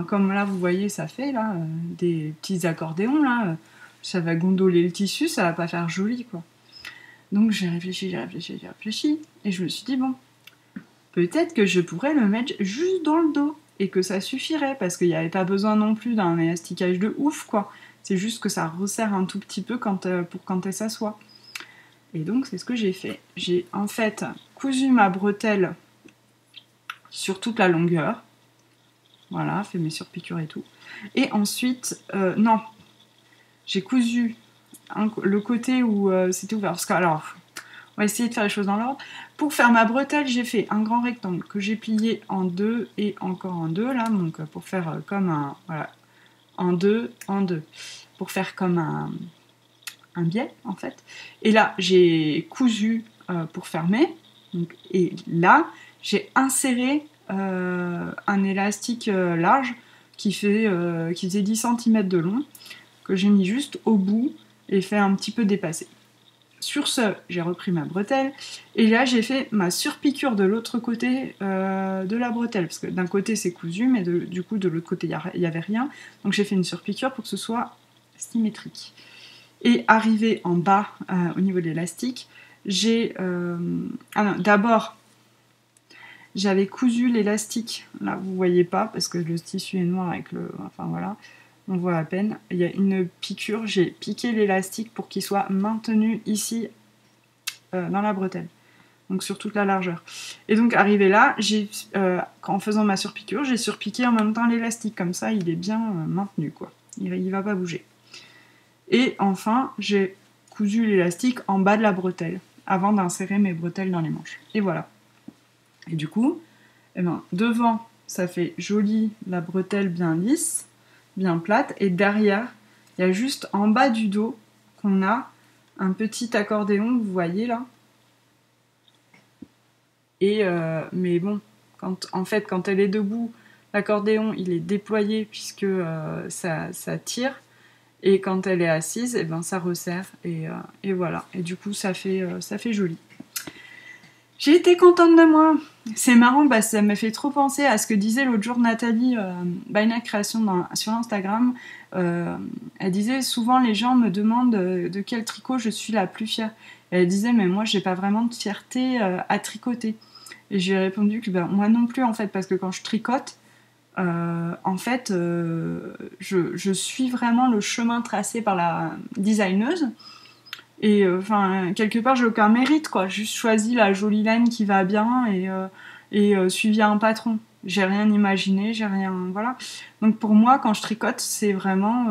Speaker 1: comme là vous voyez, ça fait là, des petits accordéons là, ça va gondoler le tissu, ça va pas faire joli, quoi. Donc j'ai réfléchi, et je me suis dit, bon, peut-être que je pourrais le mettre juste dans le dos et que ça suffirait parce qu'il n'y avait pas besoin non plus d'un élasticage de ouf, quoi. C'est juste que ça resserre un tout petit peu pour quand elle s'assoit. Et donc c'est ce que j'ai fait. J'ai en fait cousu ma bretelle sur toute la longueur. Voilà, fait mes surpiqûres et tout. Et ensuite, non, j'ai cousu le côté où c'était ouvert. Parce que, alors, on va essayer de faire les choses dans l'ordre. Pour faire ma bretelle, j'ai fait un grand rectangle que j'ai plié en deux et encore en deux, là, donc pour faire comme un... Voilà, en deux, pour faire comme un biais, en fait. Et là, j'ai cousu pour fermer. Donc, et là, j'ai inséré un élastique large qui faisait 10 cm de long, que j'ai mis juste au bout et fait un petit peu dépasser. Sur ce, j'ai repris ma bretelle et là j'ai fait ma surpiqûre de l'autre côté de la bretelle parce que d'un côté c'est cousu mais du coup de l'autre côté il n'y avait rien, donc j'ai fait une surpiqûre pour que ce soit symétrique. Et arrivé en bas au niveau de l'élastique, d'abord j'avais cousu l'élastique, là vous voyez pas parce que le tissu est noir avec enfin voilà, on voit à peine, il y a une piqûre, j'ai piqué l'élastique pour qu'il soit maintenu ici dans la bretelle, donc sur toute la largeur. Et donc arrivé là, en faisant ma surpiqûre, j'ai surpiqué en même temps l'élastique, comme ça il est bien maintenu, quoi. Il va pas bouger. Et enfin, j'ai cousu l'élastique en bas de la bretelle, avant d'insérer mes bretelles dans les manches. Et voilà. Et du coup, devant, ça fait joli, la bretelle bien lisse, bien plate, et derrière, il y a juste en bas du dos qu'on a un petit accordéon, vous voyez là. Et mais bon, quand elle est debout, l'accordéon il est déployé puisque ça tire, et quand elle est assise, et ça resserre et voilà. Et du coup ça fait joli. J'ai été contente de moi. C'est marrant, ça m'a fait trop penser à ce que disait l'autre jour Nathalie Baina Création sur Instagram. Elle disait souvent les gens me demandent de quel tricot je suis la plus fière. Et elle disait mais moi j'ai pas vraiment de fierté à tricoter. Et j'ai répondu que moi non plus en fait, parce que quand je tricote, en fait je suis vraiment le chemin tracé par la designeuse. Et quelque part j'ai aucun mérite, quoi. Juste choisi la jolie laine qui va bien et suivi un patron. J'ai rien imaginé, j'ai rien, voilà. Donc pour moi quand je tricote c'est vraiment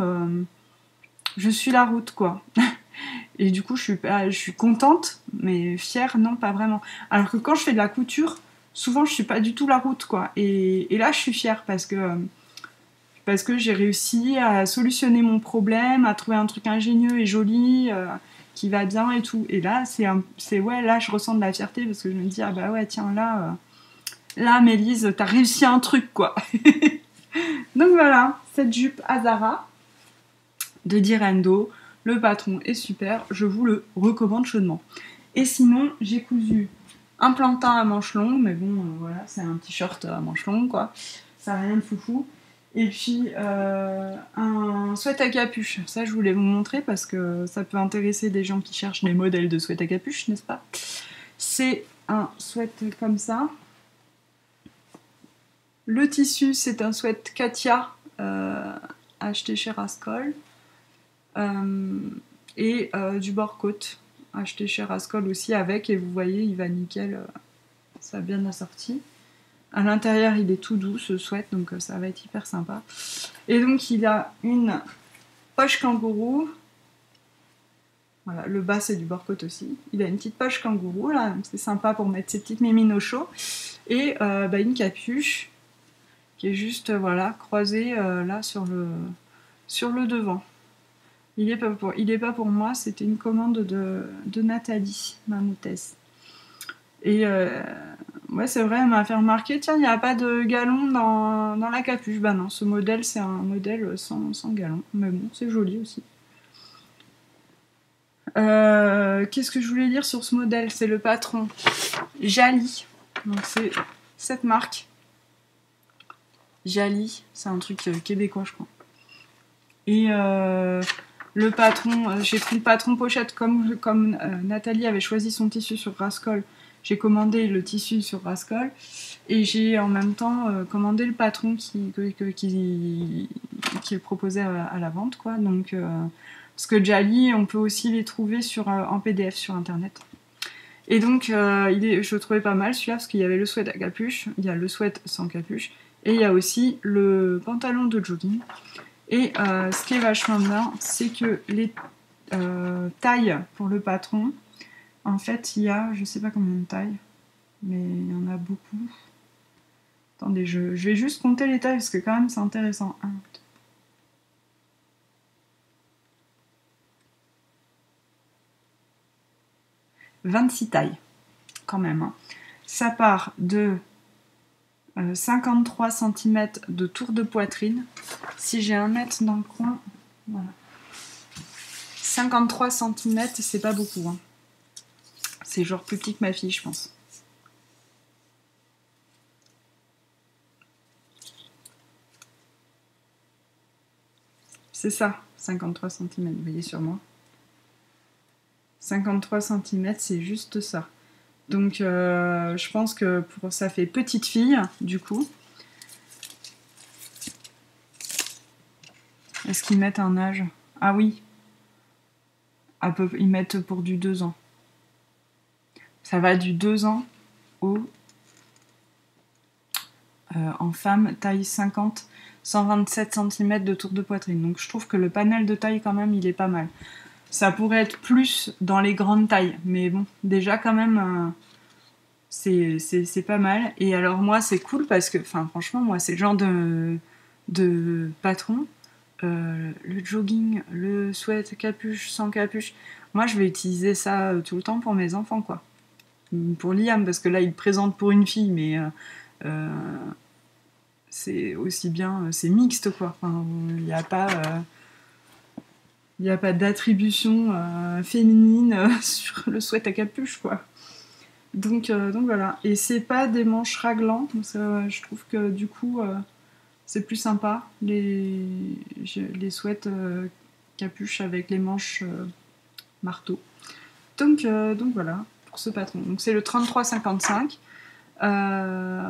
Speaker 1: je suis la route, quoi. Et du coup je suis contente mais fière non, pas vraiment. Alors que quand je fais de la couture souvent je suis pas du tout la route, quoi. Et là je suis fière parce que j'ai réussi à solutionner mon problème, à trouver un truc ingénieux et joli qui va bien et tout. Et là, là, je ressens de la fierté parce que je me dis, ah bah ouais, tiens, là, Mélise, t'as réussi un truc, quoi. Donc voilà, cette jupe Azara de Direndo, Le patron est super, je vous le recommande chaudement. Et sinon, j'ai cousu un plantain à manches longues, mais bon, voilà, c'est un t-shirt à manches longues, quoi. Ça n'a rien de foufou. Et puis, un sweat à capuche. Ça, je voulais vous montrer parce que ça peut intéresser des gens qui cherchent des modèles de sweat à capuche, n'est-ce pas? C'est un sweat comme ça. Le tissu, c'est un sweat Katia, acheté chez Rascol. Et du bord-côte, acheté chez Rascol aussi avec, et vous voyez, il va nickel, ça a bien assorti. À l'intérieur, il est tout doux ce sweat, donc ça va être hyper sympa. Et donc, il a une poche kangourou. Voilà, le bas, c'est du bord-côte aussi. Il a une petite poche kangourou, là, c'est sympa pour mettre ses petites mémines au chaud. Et une capuche qui est juste, voilà, croisée là sur le devant. Il est pas pour moi, c'était une commande de Nathalie, ma hôtesse. Et ouais, c'est vrai, elle m'a fait remarquer, tiens, il n'y a pas de galon dans la capuche. Bah non, ce modèle, c'est un modèle sans galon. Mais bon, c'est joli aussi. Qu'est-ce que je voulais dire sur ce modèle? C'est le patron Jali. Donc c'est cette marque. Jali, c'est un truc québécois, je crois. Et le patron, j'ai pris le patron pochette comme Nathalie avait choisi son tissu sur Rascol. J'ai commandé le tissu sur Rascol et j'ai en même temps commandé le patron qui proposait à la vente, quoi. Donc, parce que Jali, on peut aussi les trouver en PDF sur internet. Et donc, je le trouvais pas mal celui-là parce qu'il y avait le sweat à capuche, il y a le sweat sans capuche et il y a aussi le pantalon de jogging. Et ce qui est vachement bien, c'est que les tailles pour le patron, en fait, il y a, je sais pas combien de tailles, mais il y en a beaucoup. Attendez, je vais juste compter les tailles parce que quand même c'est intéressant. 1, 2. 26 tailles, quand même. Hein. Ça part de 53 cm de tour de poitrine. Si j'ai 1 mètre dans le coin, voilà. 53 cm, c'est pas beaucoup. Hein. C'est genre plus petit que ma fille, je pense. C'est ça, 53 cm, vous voyez sur moi. 53 cm, c'est juste ça. Donc, je pense que ça fait petite fille, du coup. Est-ce qu'ils mettent un âge? Ah oui. Ils mettent pour du 2 ans. Ça va du 2 ans en femme, taille 50, 127 cm de tour de poitrine. Donc je trouve que le panel de taille, quand même, il est pas mal. Ça pourrait être plus dans les grandes tailles, mais bon, déjà quand même, c'est pas mal. Et alors moi, c'est cool parce que, franchement, moi, c'est le genre de patron. Le jogging, le sweat, capuche, sans capuche. Moi, je vais utiliser ça tout le temps pour mes enfants, quoi. Pour Liam, parce que là, il présente pour une fille, mais c'est aussi bien, c'est mixte, quoi. Il n'y a pas d'attribution féminine sur le sweat à capuche, quoi. Donc voilà. Et c'est pas des manches raglan, donc je trouve que du coup c'est plus sympa les sweats capuche avec les manches marteau. Donc voilà pour ce patron. Donc c'est le 33,55.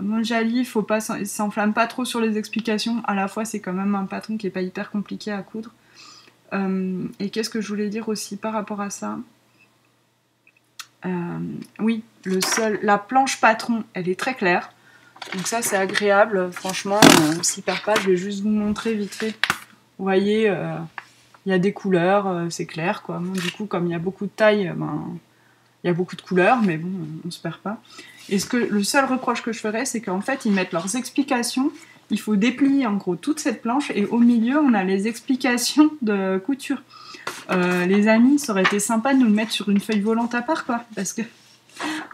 Speaker 1: Mon Jali, faut pas s'enflamme pas trop sur les explications. À la fois, c'est quand même un patron qui est pas hyper compliqué à coudre. Et qu'est-ce que je voulais dire aussi par rapport à ça? Oui, la planche patron, elle est très claire. Donc ça, c'est agréable. Franchement, on s'y perd pas. Je vais juste vous montrer vite fait. Vous voyez, il y a des couleurs, c'est clair, quoi. Bon, du coup, comme il y a beaucoup de tailles, il y a beaucoup de couleurs, mais bon, on se perd pas. Et le seul reproche que je ferais, c'est qu'en fait, ils mettent leurs explications. Il faut déplier en gros toute cette planche et au milieu, on a les explications de couture. Les amis, ça aurait été sympa de nous le mettre sur une feuille volante à part, quoi, parce que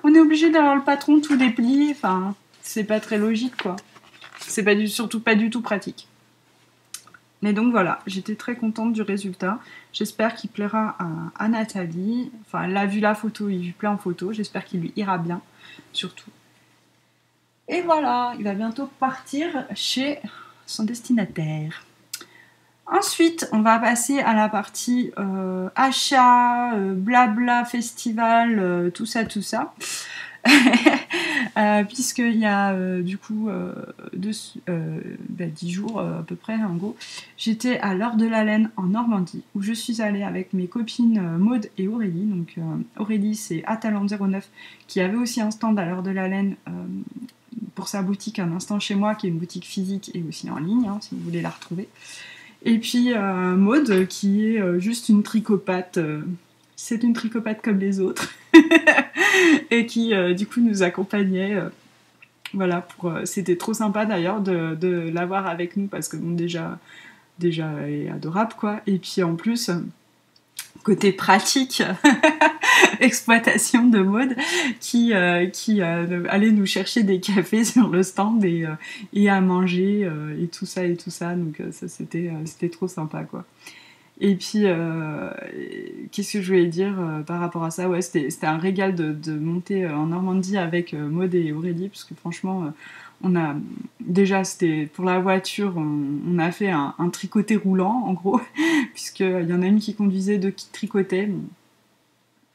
Speaker 1: on est obligé d'avoir le patron tout déplié. Enfin, c'est pas très logique, quoi. C'est surtout pas du tout pratique. Mais donc voilà, j'étais très contente du résultat. J'espère qu'il plaira à Nathalie. Enfin, elle a vu la photo, il lui plaît en photo. J'espère qu'il lui ira bien, surtout. Et voilà, il va bientôt partir chez son destinataire. Ensuite, on va passer à la partie achat, blabla, festival, tout ça, tout ça. Puisqu'il y a du coup 10 jours à peu près en gros, j'étais à l'Heure de la Laine en Normandie où je suis allée avec mes copines Maude et Aurélie. Donc Aurélie c'est Atalante 09 qui avait aussi un stand à l'Heure de la Laine pour sa boutique Un Instant Chez Moi qui est une boutique physique et aussi en ligne hein, si vous voulez la retrouver. Et puis Maude qui est juste une tricopate, c'est une tricopate comme les autres. Et qui du coup nous accompagnait voilà c'était trop sympa d'ailleurs de l'avoir avec nous parce que bon déjà elle est adorable quoi et puis en plus côté pratique exploitation de mode qui allait nous chercher des cafés sur le stand et à manger et tout ça donc ça c'était trop sympa quoi. Et puis, qu'est-ce que je voulais dire par rapport à ça? Ouais, c'était un régal de monter en Normandie avec Maud et Aurélie, parce que franchement, on a déjà, c'était pour la voiture, on a fait un tricoté roulant, en gros, puisqu'il y en a une qui conduisait, deux qui tricotaient.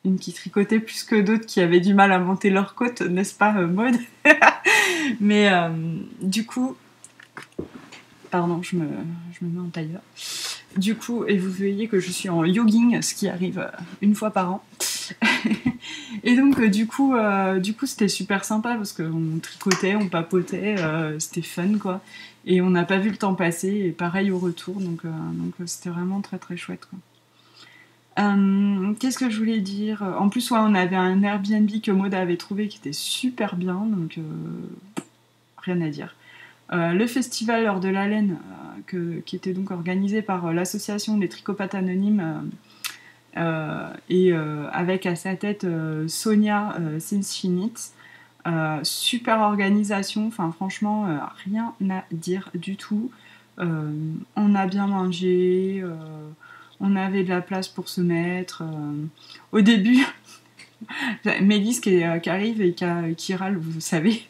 Speaker 1: Une qui tricotait plus que d'autres qui avaient du mal à monter leur côte, n'est-ce pas, Maud? Mais du coup, pardon, je me mets en tailleur. Du coup, et vous voyez que je suis en jogging, ce qui arrive une fois par an. Et donc, du coup c'était super sympa parce qu'on tricotait, on papotait, c'était fun quoi. Et on n'a pas vu le temps passer, et pareil au retour, donc c'était vraiment très très chouette quoi. Qu'est-ce que je voulais dire? En plus, ouais, on avait un Airbnb que Maud avait trouvé qui était super bien, donc rien à dire. Le festival L'Heure de la Laine, qui était donc organisé par l'association des tricopates anonymes, et avec à sa tête Sonia Sinschinitz. Super organisation, enfin franchement, rien à dire du tout. On a bien mangé, on avait de la place pour se mettre. Au début, Mélisse qui arrive et qui râle, vous savez.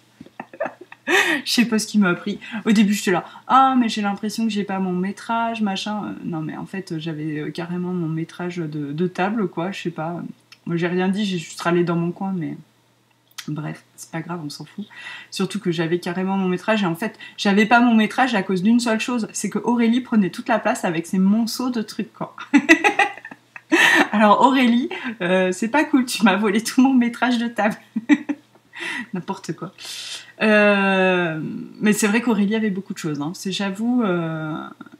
Speaker 1: Je sais pas ce qui m'a pris. Au début, j'étais là, ah, mais j'ai l'impression que j'ai pas mon métrage, machin. Non, mais en fait, j'avais carrément mon métrage de table, quoi, je sais pas. Moi, j'ai rien dit, j'ai juste râlé dans mon coin, mais bref, c'est pas grave, on s'en fout. Surtout que j'avais carrément mon métrage, et en fait, j'avais pas mon métrage à cause d'une seule chose, c'est que Aurélie prenait toute la place avec ses monceaux de trucs, quoi. Alors, Aurélie, c'est pas cool, tu m'as volé tout mon métrage de table. N'importe quoi. Mais c'est vrai qu'Aurélie avait beaucoup de choses. Hein. J'avoue,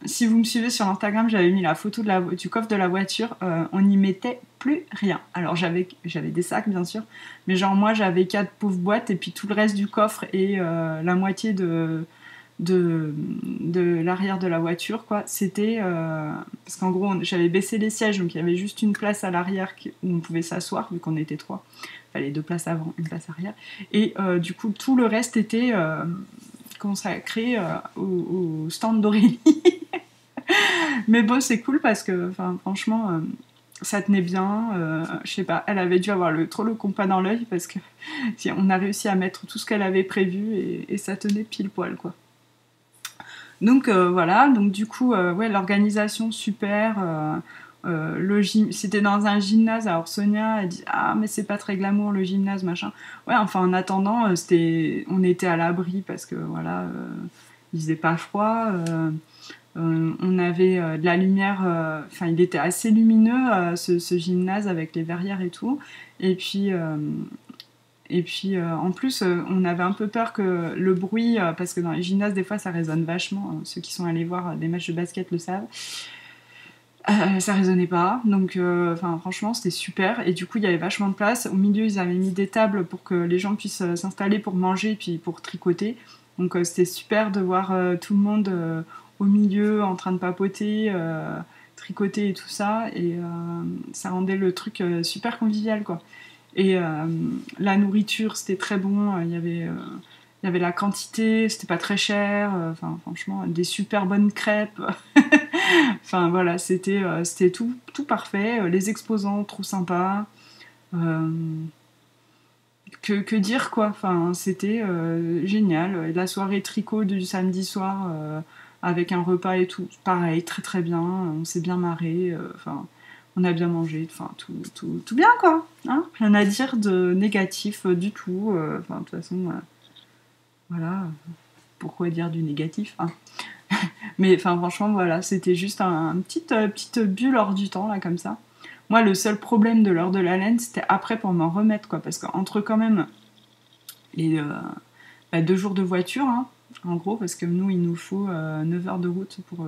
Speaker 1: si vous me suivez sur Instagram, j'avais mis la photo du coffre de la voiture. On n'y mettait plus rien. Alors j'avais des sacs bien sûr, mais genre moi j'avais 4 pauvres boîtes et puis tout le reste du coffre et la moitié de l'arrière de la voiture quoi. C'était parce qu'en gros j'avais baissé les sièges donc il y avait juste une place à l'arrière où on pouvait s'asseoir vu qu'on était 3. Fallait 2 places avant, une place arrière. Et du coup, tout le reste était consacré au stand d'Aurélie. Mais bon, c'est cool parce que, franchement, ça tenait bien. Je sais pas, elle avait dû avoir trop le compas dans l'œil parce que on a réussi à mettre tout ce qu'elle avait prévu et ça tenait pile poil, quoi. Donc voilà, donc du coup, ouais, l'organisation super. C'était dans un gymnase, alors Sonia elle dit ah mais c'est pas très glamour le gymnase machin, ouais enfin en attendant on était à l'abri parce que voilà il faisait pas froid, on avait de la lumière, enfin il était assez lumineux ce gymnase avec les verrières et tout et puis en plus on avait un peu peur que le bruit parce que dans les gymnases des fois ça résonne vachement, ceux qui sont allés voir des matchs de basket le savent. Ça résonnait pas, donc franchement c'était super et du coup il y avait vachement de place. Au milieu ils avaient mis des tables pour que les gens puissent s'installer pour manger puis pour tricoter, donc c'était super de voir tout le monde au milieu en train de papoter, tricoter et tout ça et ça rendait le truc super convivial quoi. Et la nourriture c'était très bon, il y avait la quantité, c'était pas très cher, franchement des super bonnes crêpes. Enfin voilà, c'était tout parfait. Les exposants trop sympas. Euh, que dire quoi, enfin c'était génial. La soirée tricot du samedi soir avec un repas et tout, pareil, très très bien, on s'est bien marré, enfin on a bien mangé, enfin tout bien quoi, hein, rien à dire de négatif du tout, enfin de toute façon voilà, pourquoi dire du négatif, hein. Mais enfin franchement voilà, c'était juste petite bulle hors du temps là comme ça. Moi le seul problème de l'heure de la laine c'était après pour m'en remettre quoi, parce qu'entre quand même les 2 jours de voiture, hein, en gros, parce que nous, il nous faut 9 heures de route pour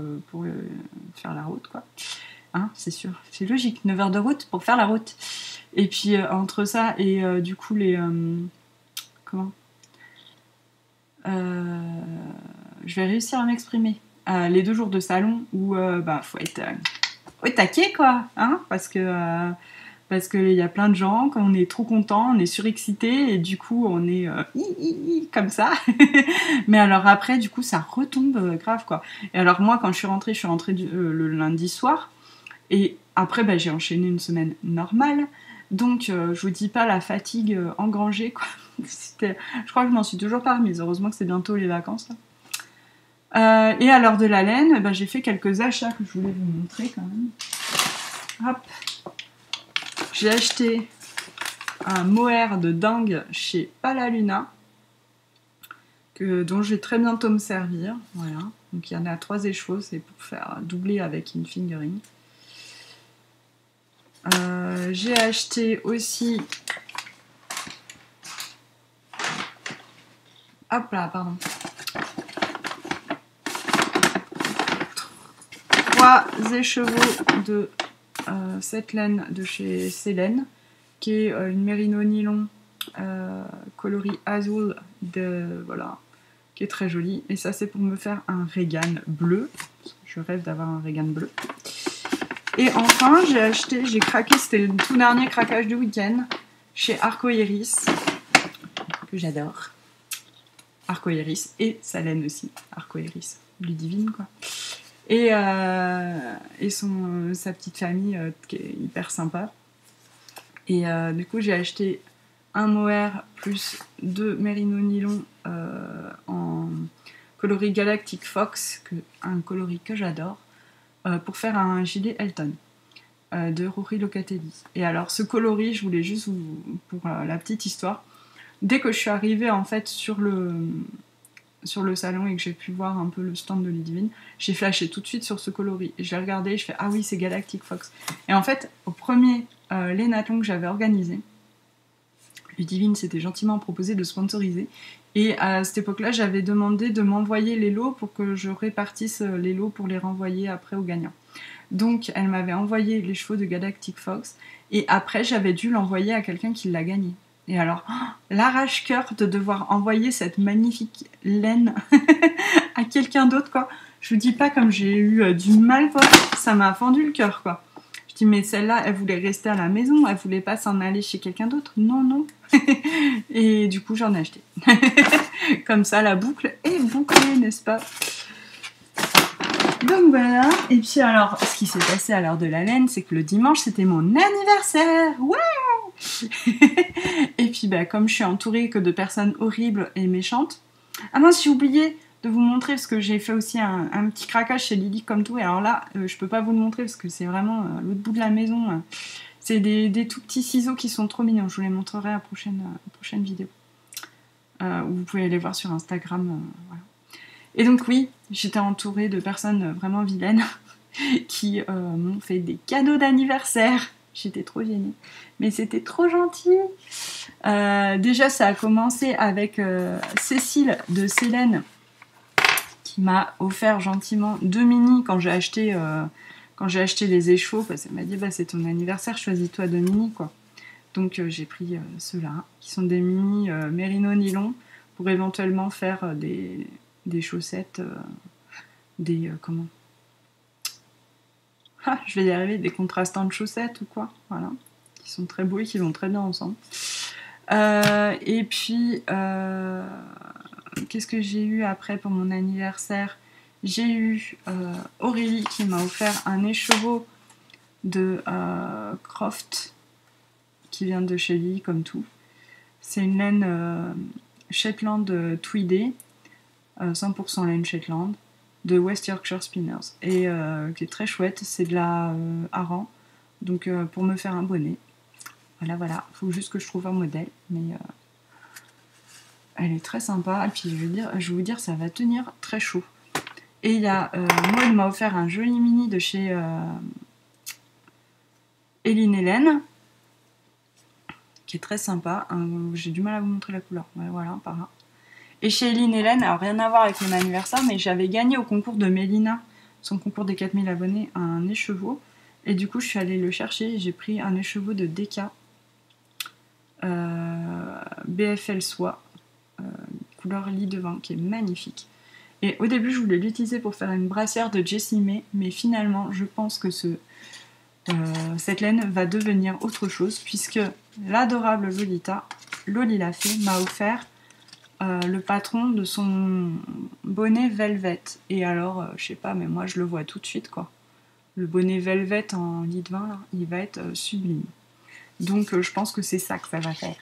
Speaker 1: faire la route, quoi. Hein, c'est sûr, c'est logique, 9 heures de route pour faire la route. Et puis, entre ça et du coup, comment je vais réussir à m'exprimer. Les 2 jours de salon où, faut être au taquet, quoi, hein, parce qu'il y a plein de gens, quand on est trop content, on est surexcité et du coup on est comme ça. Mais alors après, du coup, ça retombe grave quoi. Et alors moi, quand je suis rentrée le lundi soir et après, j'ai enchaîné une semaine normale. Donc je vous dis pas la fatigue engrangée quoi. Je crois que je m'en suis toujours pas remise. Heureusement que c'est bientôt les vacances là. Et à l'heure de la laine, j'ai fait quelques achats que je voulais vous montrer quand même. Hop. J'ai acheté un mohair de dingue chez Palaluna, dont je vais très bientôt me servir. Voilà. Donc il y en a 3 écheveaux, c'est pour faire doubler avec une fingering. J'ai acheté aussi... Hop là, pardon. 3 écheveaux de cette laine de chez Célène, qui est une mérino nylon coloris azul, voilà, qui est très jolie. Et ça, c'est pour me faire un Regan bleu. Je rêve d'avoir un Regan bleu. Et enfin, j'ai craqué, c'était le tout dernier craquage du week-end, chez Arco Iris, que j'adore. Arco Iris et sa laine aussi, Arco Iris, Ludivine quoi. Et sa petite famille qui est hyper sympa. Et du coup, j'ai acheté un mohair plus 2 mérino nylon en coloris Galactic Fox, un coloris que j'adore, pour faire un gilet Elton de Rory Locatelli. Et alors, ce coloris, je voulais juste pour la petite histoire, dès que je suis arrivée en fait sur le salon et que j'ai pu voir un peu le stand de Ludivine, j'ai flashé tout de suite sur ce coloris. Et je l'ai regardé et je fais ah oui, c'est Galactic Fox. Et en fait, au premier Lénaton que j'avais organisé, Ludivine s'était gentiment proposé de sponsoriser. Et à cette époque-là, j'avais demandé de m'envoyer les lots pour que je répartisse les lots pour les renvoyer après aux gagnants. Donc, elle m'avait envoyé les chevaux de Galactic Fox et après, j'avais dû l'envoyer à quelqu'un qui l'a gagné. Et alors, l'arrache-cœur de devoir envoyer cette magnifique laine à quelqu'un d'autre, quoi. Je vous dis pas comme j'ai eu du mal, quoi. Ça m'a fendu le cœur, quoi. Je dis, mais celle-là, elle voulait rester à la maison, elle voulait pas s'en aller chez quelqu'un d'autre. Non, non. Et du coup, j'en ai acheté. Comme ça, la boucle est bouclée, n'est-ce pas? Donc voilà. Et puis alors, ce qui s'est passé à l'heure de la laine, c'est que le dimanche, c'était mon anniversaire. Ouais. Et puis comme je suis entourée que de personnes horribles et méchantes. Ah mince, j'ai oublié de vous montrer parce que j'ai fait aussi un petit craquage chez Lily comme tout. Et alors là, je peux pas vous le montrer parce que c'est vraiment l'autre bout de la maison. C'est des tout petits ciseaux qui sont trop mignons. Je vous les montrerai à la prochaine vidéo. Où vous pouvez aller voir sur Instagram. Voilà. Et donc oui, j'étais entourée de personnes vraiment vilaines qui m'ont fait des cadeaux d'anniversaire. J'étais trop gênée. Mais c'était trop gentil. Déjà, ça a commencé avec Cécile de Célène qui m'a offert gentiment 2 mini quand j'ai acheté les écheveaux. Parce qu'elle m'a dit, c'est ton anniversaire, choisis-toi 2 mini, quoi. Donc j'ai pris ceux-là, qui sont des mini mérino nylon pour éventuellement faire des chaussettes, comment je vais y arriver, des contrastants de chaussettes ou quoi, voilà, qui sont très beaux et qui vont très bien ensemble. Et puis, qu'est-ce que j'ai eu après pour mon anniversaire? J'ai eu Aurélie qui m'a offert un écheveau de Croft qui vient de chez Lily comme tout. C'est une laine Shetland tweedée, 100% laine Shetland, de West Yorkshire Spinners, et qui est très chouette. C'est de la hareng, donc pour me faire un bonnet. Voilà, faut juste que je trouve un modèle, mais elle est très sympa, et puis je vais vous dire, ça va tenir très chaud. Et il y a, Maud m'a offert un joli mini de chez Eline Hélène, qui est très sympa. J'ai du mal à vous montrer la couleur, voilà, par là. Et chez Eline Hélène, alors rien à voir avec mon anniversaire, mais j'avais gagné au concours de Mélina, son concours des 4000 abonnés, un écheveau. Et du coup, je suis allée le chercher, j'ai pris un écheveau de Deka, BFL soie, couleur lit de vin, qui est magnifique. Et au début, je voulais l'utiliser pour faire une brassière de Jessie May, mais finalement, je pense que cette laine va devenir autre chose, puisque l'adorable Loli l'a fait, m'a offert le patron de son bonnet Velvet. Et alors, je sais pas, mais moi, je le vois tout de suite, quoi. Le bonnet Velvet en lit de vin, là, il va être sublime. Donc, je pense que c'est ça que ça va faire.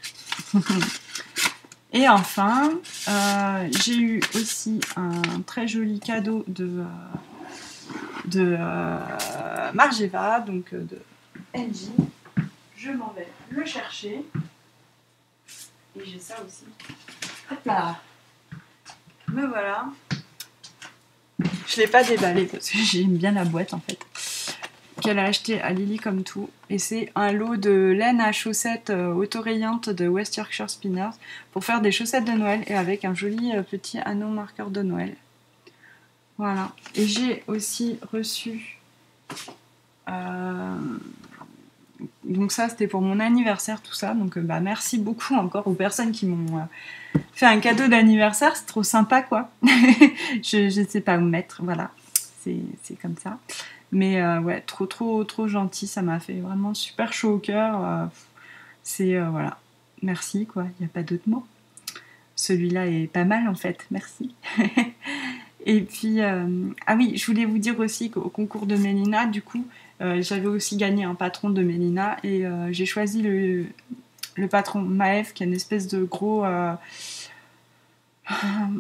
Speaker 1: Et enfin, j'ai eu aussi un très joli cadeau de Margeva, donc de LG. Je m'en vais le chercher. Et j'ai ça aussi. Hop là. Me voilà. Je ne l'ai pas déballé parce que j'aime bien la boîte en fait. Qu'elle a acheté à Lily comme tout. Et c'est un lot de laine à chaussettes autorayante de West Yorkshire Spinners pour faire des chaussettes de Noël et avec un joli petit anneau marqueur de Noël. Voilà. Et j'ai aussi reçu... donc ça, c'était pour mon anniversaire, tout ça. Donc merci beaucoup encore aux personnes qui m'ont fait un cadeau d'anniversaire. C'est trop sympa, quoi. je ne sais pas où mettre. Voilà. C'est comme ça. Mais ouais, trop gentil. Ça m'a fait vraiment super chaud au cœur. Voilà. Merci, quoi. Il n'y a pas d'autre mot. Celui-là est pas mal, en fait. Merci. Et puis, ah oui, je voulais vous dire aussi qu'au concours de Mélina, du coup, j'avais aussi gagné un patron de Mélina et j'ai choisi le patron Maëv, qui est une espèce de gros...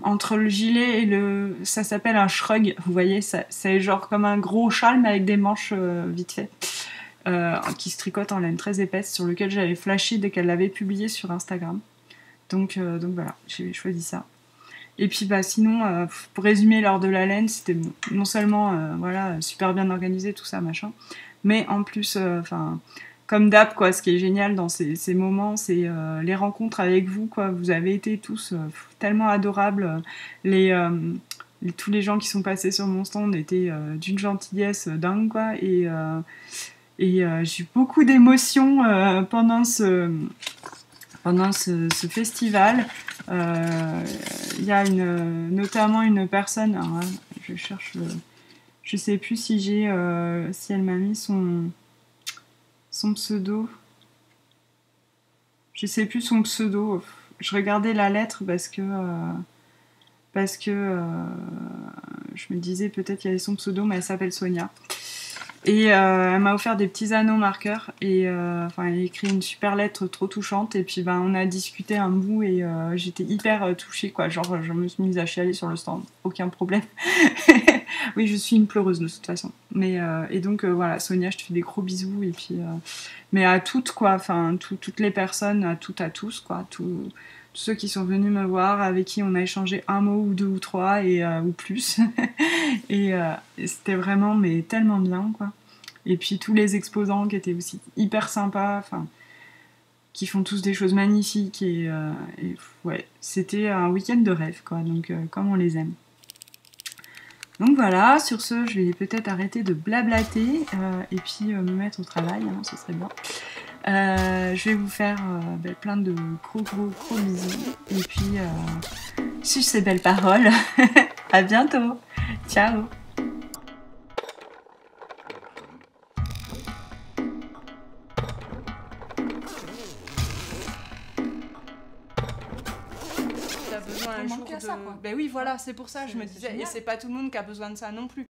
Speaker 1: entre le gilet et ça s'appelle un shrug, vous voyez, c'est genre comme un gros châle mais avec des manches vite fait, qui se tricote en laine très épaisse, sur lequel j'avais flashé dès qu'elle l'avait publié sur Instagram. Donc voilà, j'ai choisi ça. Et puis sinon, pour résumer, l'heure de la laine, c'était non seulement voilà, super bien organisé, tout ça, machin, mais en plus, comme d'hab, quoi, ce qui est génial dans ces moments, c'est les rencontres avec vous, quoi. Vous avez été tous tellement adorables. Tous les gens qui sont passés sur mon stand étaient d'une gentillesse dingue, quoi. Et j'ai eu beaucoup d'émotions pendant ce festival. Il y a notamment une personne, alors, je cherche je sais plus si elle m'a mis son pseudo. Je sais plus son pseudo. Je regardais la lettre parce que je me disais peut-être qu'il y avait son pseudo, mais elle s'appelle Sonia. Et elle m'a offert des petits anneaux marqueurs et elle a écrit une super lettre trop touchante et puis on a discuté un bout et j'étais hyper touchée, quoi. Genre je me suis mise à chialer sur le stand, aucun problème. Oui, je suis une pleureuse de toute façon. Mais et donc voilà, Sonia, je te fais des gros bisous et puis mais à toutes, quoi, toutes les personnes, à tous, quoi, tous ceux qui sont venus me voir, avec qui on a échangé un mot ou deux ou trois ou plus. et c'était vraiment tellement bien, quoi. Et puis tous les exposants qui étaient aussi hyper sympas, qui font tous des choses magnifiques et ouais, c'était un week-end de rêve, quoi. Donc comme on les aime. Donc voilà, sur ce, je vais peut-être arrêter de blablater et puis me mettre au travail, hein, ce serait bien. Je vais vous faire plein de gros bisous. Et puis, sur ces belles paroles, à bientôt. Ciao. T'as besoin d'un jours
Speaker 2: qu'à
Speaker 1: de...
Speaker 2: ça, quoi.
Speaker 1: Ben oui, voilà, c'est pour ça, je me
Speaker 2: C'est
Speaker 1: disais, et
Speaker 2: génial.
Speaker 1: c'est pas tout le monde qui a besoin de ça non plus.